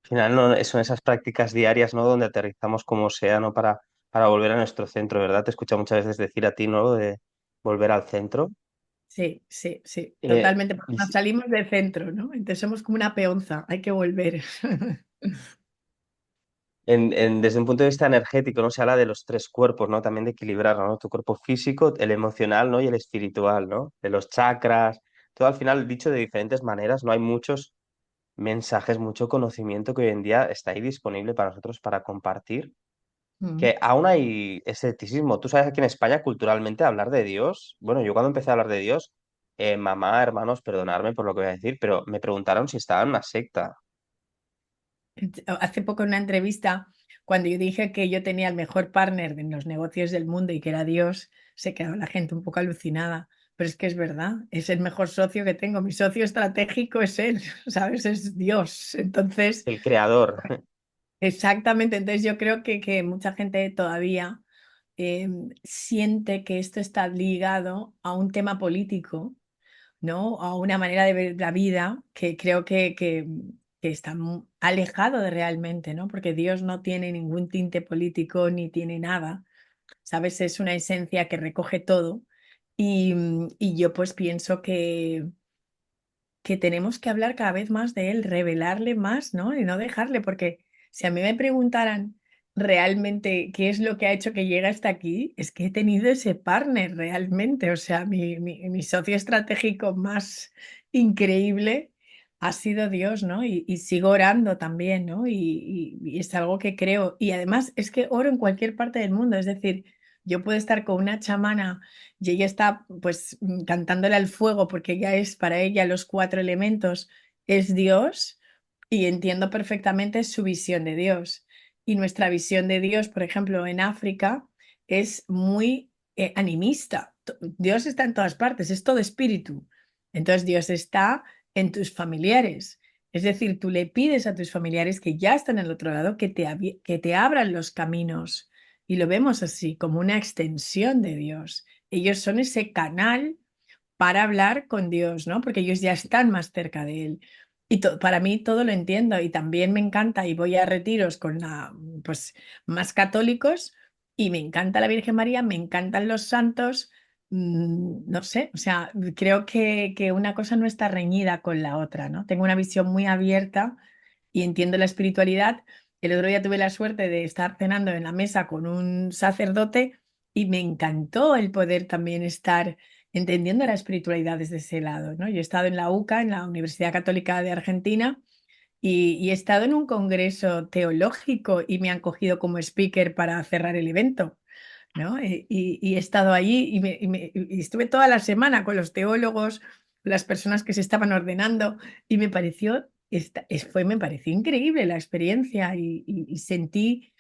Al final no, son esas prácticas diarias, ¿no? Donde aterrizamos como océano para para volver a nuestro centro, ¿verdad? Te he escuchado muchas veces decir a ti, ¿no? De volver al centro. Sí, sí, sí, Eh, totalmente. Porque y nos si- salimos del centro, ¿no? Entonces somos como una peonza, hay que volver. desde un punto de vista energético, ¿no? Se habla de los tres cuerpos, ¿no? También de equilibrarlo, ¿no? Tu cuerpo físico, el emocional, ¿no? Y el espiritual, ¿no? De los chakras, todo al final dicho de diferentes maneras, ¿no? Hay muchos mensajes, mucho conocimiento que hoy en día está ahí disponible para nosotros para compartir, Mm. que aún hay escepticismo. Tú sabes, aquí en España, culturalmente, hablar de Dios, bueno, yo cuando empecé a hablar de Dios, mamá, hermanos, perdonadme por lo que voy a decir, pero me preguntaron si estaba en una secta. Hace poco en una entrevista, cuando yo dije que yo tenía el mejor partner en los negocios del mundo y que era Dios, se quedó la gente un poco alucinada. Pero es que es verdad, es el mejor socio que tengo. Mi socio estratégico es él, ¿sabes? Es Dios. Entonces, El creador. exactamente. Entonces yo creo que mucha gente todavía siente que esto está ligado a un tema político, ¿no? A una manera de ver la vida que creo que está alejado de realmente, ¿no? Porque Dios no tiene ningún tinte político ni tiene nada, ¿sabes? Es una esencia que recoge todo y yo pues pienso que tenemos que hablar cada vez más de él, revelarle más, ¿no? Y no dejarle, porque si a mí me preguntaran realmente qué es lo que ha hecho que llegue hasta aquí, es que he tenido ese partner realmente, o sea, mi socio estratégico más increíble ha sido Dios, ¿no? Y sigo orando también, ¿no? Y es algo que creo. Y además es que oro en cualquier parte del mundo, es decir, yo puedo estar con una chamana y ella está pues cantándole al fuego porque ella es para ella los cuatro elementos, es Dios y entiendo perfectamente su visión de Dios. Y nuestra visión de Dios, por ejemplo, en África, es muy animista. Dios está en todas partes, es todo espíritu. Entonces Dios está en tus familiares. Es decir, tú le pides a tus familiares que ya están al otro lado que te abran los caminos. Y lo vemos así, como una extensión de Dios. Ellos son ese canal para hablar con Dios, ¿no? Porque ellos ya están más cerca de Él. Y para mí todo lo entiendo y también me encanta y voy a retiros con pues, más católicos y me encanta la Virgen María, me encantan los santos, no sé, o sea, creo que una cosa no está reñida con la otra, ¿no? Tengo una visión muy abierta y entiendo la espiritualidad. El otro día tuve la suerte de estar cenando en la mesa con un sacerdote y me encantó el poder también estar entendiendo la espiritualidad desde ese lado, ¿no? Yo he estado en la UCA, en la Universidad Católica de Argentina, y he estado en un congreso teológico y me han cogido como speaker para cerrar el evento, ¿no? Y he estado allí y estuve toda la semana con los teólogos, las personas que se estaban ordenando y me pareció, me pareció increíble la experiencia y sentí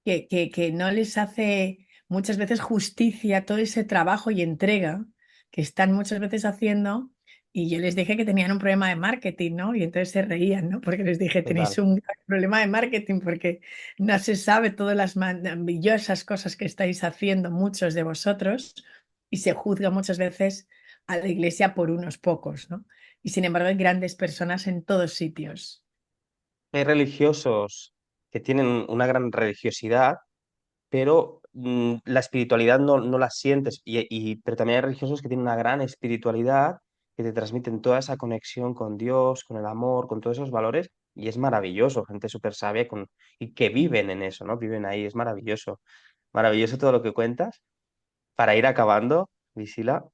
que no les hace muchas veces justicia todo ese trabajo y entrega que están muchas veces haciendo. Y yo les dije que tenían un problema de marketing, ¿no? Y entonces se reían, ¿no? Porque les dije, tenéis Total. un gran problema de marketing porque no se sabe todas las maravillosas cosas que estáis haciendo muchos de vosotros y se juzga muchas veces a la iglesia por unos pocos, ¿no? Y sin embargo hay grandes personas en todos sitios. Hay religiosos que tienen una gran religiosidad, pero la espiritualidad no la sientes. Pero también hay religiosos que tienen una gran espiritualidad, que te transmiten toda esa conexión con Dios, con el amor, con todos esos valores, y es maravilloso, gente súper sabia y que viven en eso, ¿no? Viven ahí, es maravilloso. Maravilloso todo lo que cuentas. Para ir acabando, Visila,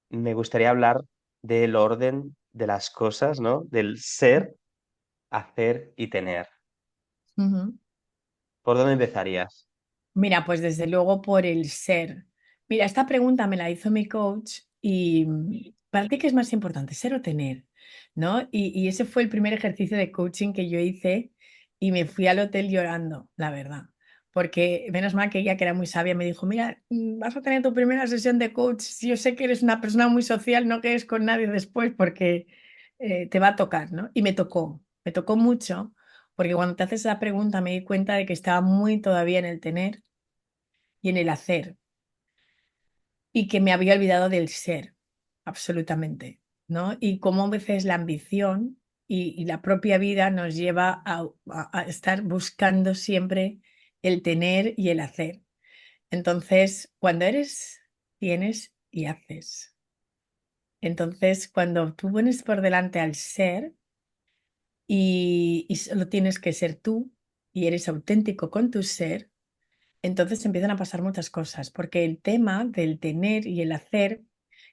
me gustaría hablar del orden de las cosas, ¿no? Del ser, hacer y tener. Ujú. ¿Por dónde empezarías? Mira, pues desde luego por el ser. Mira, esta pregunta me la hizo mi coach y ¿para ti qué es más importante, ser o tener? ¿No? Y ese fue el primer ejercicio de coaching que yo hice y me fui al hotel llorando, la verdad. Porque menos mal que ella, que era muy sabia, me dijo, mira, vas a tener tu primera sesión de coach. Yo sé que eres una persona muy social, no quedes con nadie después porque te va a tocar, ¿no? Y me tocó mucho porque cuando te haces esa pregunta me di cuenta de que estaba muy todavía en el tener y en el hacer y que me había olvidado del ser, absolutamente, ¿no? Y cómo a veces la ambición y la propia vida nos lleva a estar buscando siempre el tener y el hacer. Entonces, cuando eres, tienes y haces. Entonces, cuando tú pones por delante al ser y solo tienes que ser tú y eres auténtico con tu ser, entonces empiezan a pasar muchas cosas, porque el tema del tener y el hacer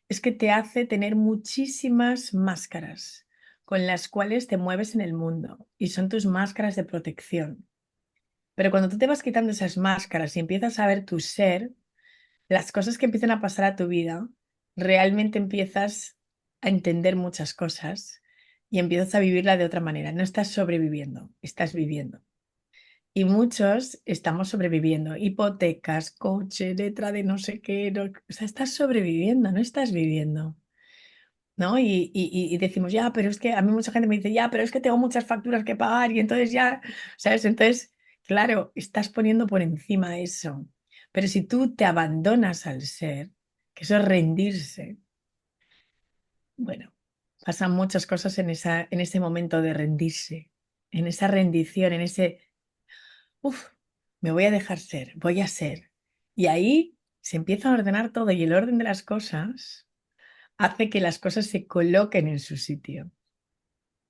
es que te hace tener muchísimas máscaras con las cuales te mueves en el mundo y son tus máscaras de protección. Pero cuando tú te vas quitando esas máscaras y empiezas a ver tu ser, las cosas que empiezan a pasar a tu vida, realmente empiezas a entender muchas cosas y empiezas a vivirla de otra manera. No estás sobreviviendo, estás viviendo. Y muchos estamos sobreviviendo. Hipotecas, coche, letra de no sé qué. O sea, estás sobreviviendo, no estás viviendo. ¿No? Y decimos, ya, pero es que a mí mucha gente me dice, ya, pero es que tengo muchas facturas que pagar y entonces ya, ¿sabes? Entonces, claro, estás poniendo por encima eso. Pero si tú te abandonas al ser, que eso es rendirse, bueno, pasan muchas cosas en ese momento de rendirse, en esa rendición, en ese, uff, me voy a dejar ser, voy a ser. Y ahí se empieza a ordenar todo y el orden de las cosas hace que las cosas se coloquen en su sitio.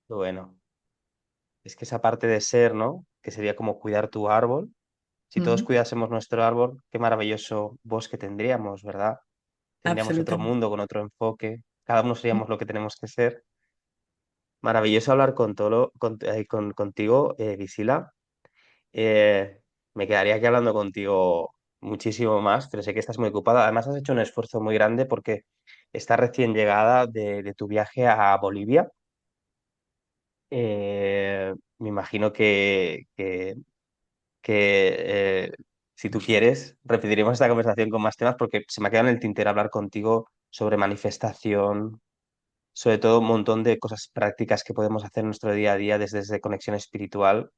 Bueno, es que esa parte de ser, ¿no? Que sería como cuidar tu árbol. Si todos Ujú. cuidásemos nuestro árbol, qué maravilloso bosque tendríamos, ¿verdad? Tendríamos otro Absolutamente. mundo con otro enfoque. Cada uno seríamos lo que tenemos que ser. Maravilloso hablar contigo, Visila. Me quedaría aquí hablando contigo muchísimo más, pero sé que estás muy ocupada. Además, has hecho un esfuerzo muy grande porque estás recién llegada de tu viaje a Bolivia. Me imagino que si tú quieres, repetiremos esta conversación con más temas porque se me ha quedado en el tintero hablar contigo sobre manifestación, sobre todo un montón de cosas prácticas que podemos hacer en nuestro día a día desde conexión espiritual,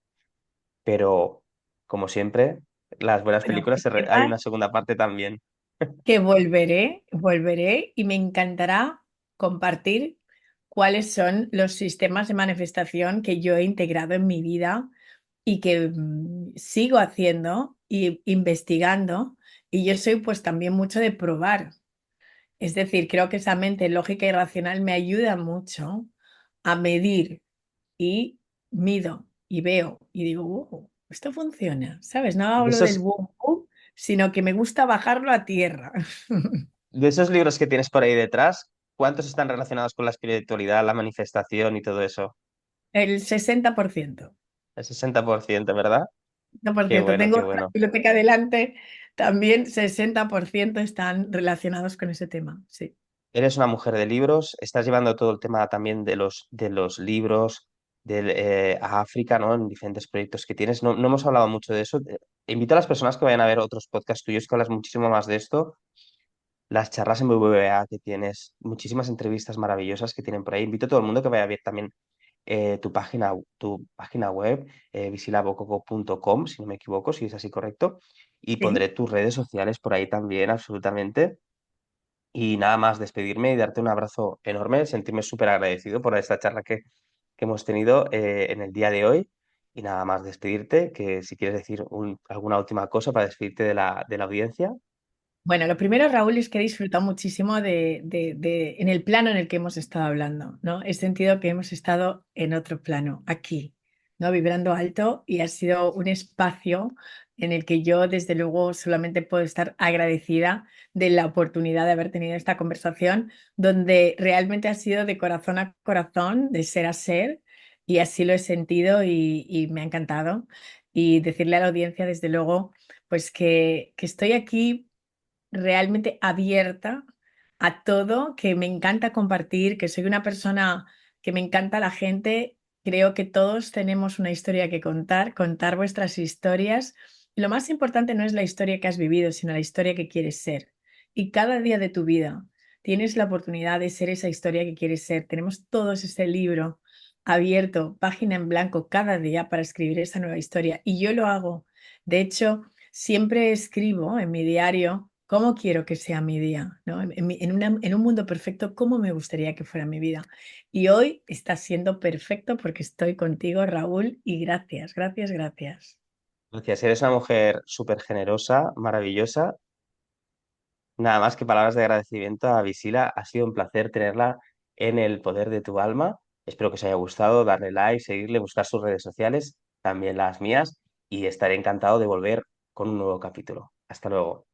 pero como siempre, las buenas Bueno, películas que hay sepas una segunda parte también. que volveré y me encantará compartir cuáles son los sistemas de manifestación que yo he integrado en mi vida y que sigo haciendo y investigando. Y yo soy pues también mucho de probar. Es decir, creo que esa mente lógica y racional me ayuda mucho a medir y mido y veo y digo, esto funciona, ¿sabes? No De hablo del esos, boom, boom, sino que me gusta bajarlo a tierra. de esos libros que tienes por ahí detrás, ¿cuántos están relacionados con la espiritualidad, la manifestación y todo eso? El 60%. El 60%, ¿verdad? Qué 60%. bueno, Tengo qué otra bueno. biblioteca delante, también 60% están relacionados con ese tema, sí. Eres una mujer de libros, estás llevando todo el tema también de los libros a África, ¿no? En diferentes proyectos que tienes. No, no hemos hablado mucho de eso. Invito a las personas que vayan a ver otros podcasts tuyos que hablas muchísimo más de esto. Las charlas en BBVA que tienes, muchísimas entrevistas maravillosas que tienen por ahí. Invito a todo el mundo que vaya a ver también tu página web, visilabococo.com, si no me equivoco, si es así correcto. Y Sí. pondré tus redes sociales por ahí también, absolutamente. Y nada más despedirme y darte un abrazo enorme, sentirme súper agradecido por esta charla que hemos tenido en el día de hoy. Y nada más despedirte, que si quieres decir alguna última cosa para despedirte de la audiencia. Bueno, lo primero, Raúl, es que he disfrutado muchísimo en el plano en el que hemos estado hablando, ¿no? He sentido que hemos estado en otro plano, aquí, ¿no? Vibrando alto y ha sido un espacio en el que yo, desde luego, solamente puedo estar agradecida de la oportunidad de haber tenido esta conversación, donde realmente ha sido de corazón a corazón, de ser a ser, y así lo he sentido y me ha encantado. Y decirle a la audiencia, desde luego, pues que estoy aquí realmente abierta a todo, que me encanta compartir, que soy una persona que me encanta la gente. Creo que todos tenemos una historia que contar, contar vuestras historias. Lo más importante no es la historia que has vivido, sino la historia que quieres ser. Y cada día de tu vida tienes la oportunidad de ser esa historia que quieres ser. Tenemos todos este libro abierto, página en blanco, cada día para escribir esa nueva historia. Y yo lo hago. De hecho, siempre escribo en mi diario cómo quiero que sea mi día, ¿no? En un mundo perfecto, cómo me gustaría que fuera mi vida. Y hoy está siendo perfecto porque estoy contigo, Raúl, y gracias, gracias, gracias. Gracias, eres una mujer súper generosa, maravillosa. Nada más que palabras de agradecimiento a Visila. Ha sido un placer tenerla en el poder de tu alma. Espero que os haya gustado, darle like, seguirle, buscar sus redes sociales, también las mías, y estaré encantado de volver con un nuevo capítulo. Hasta luego.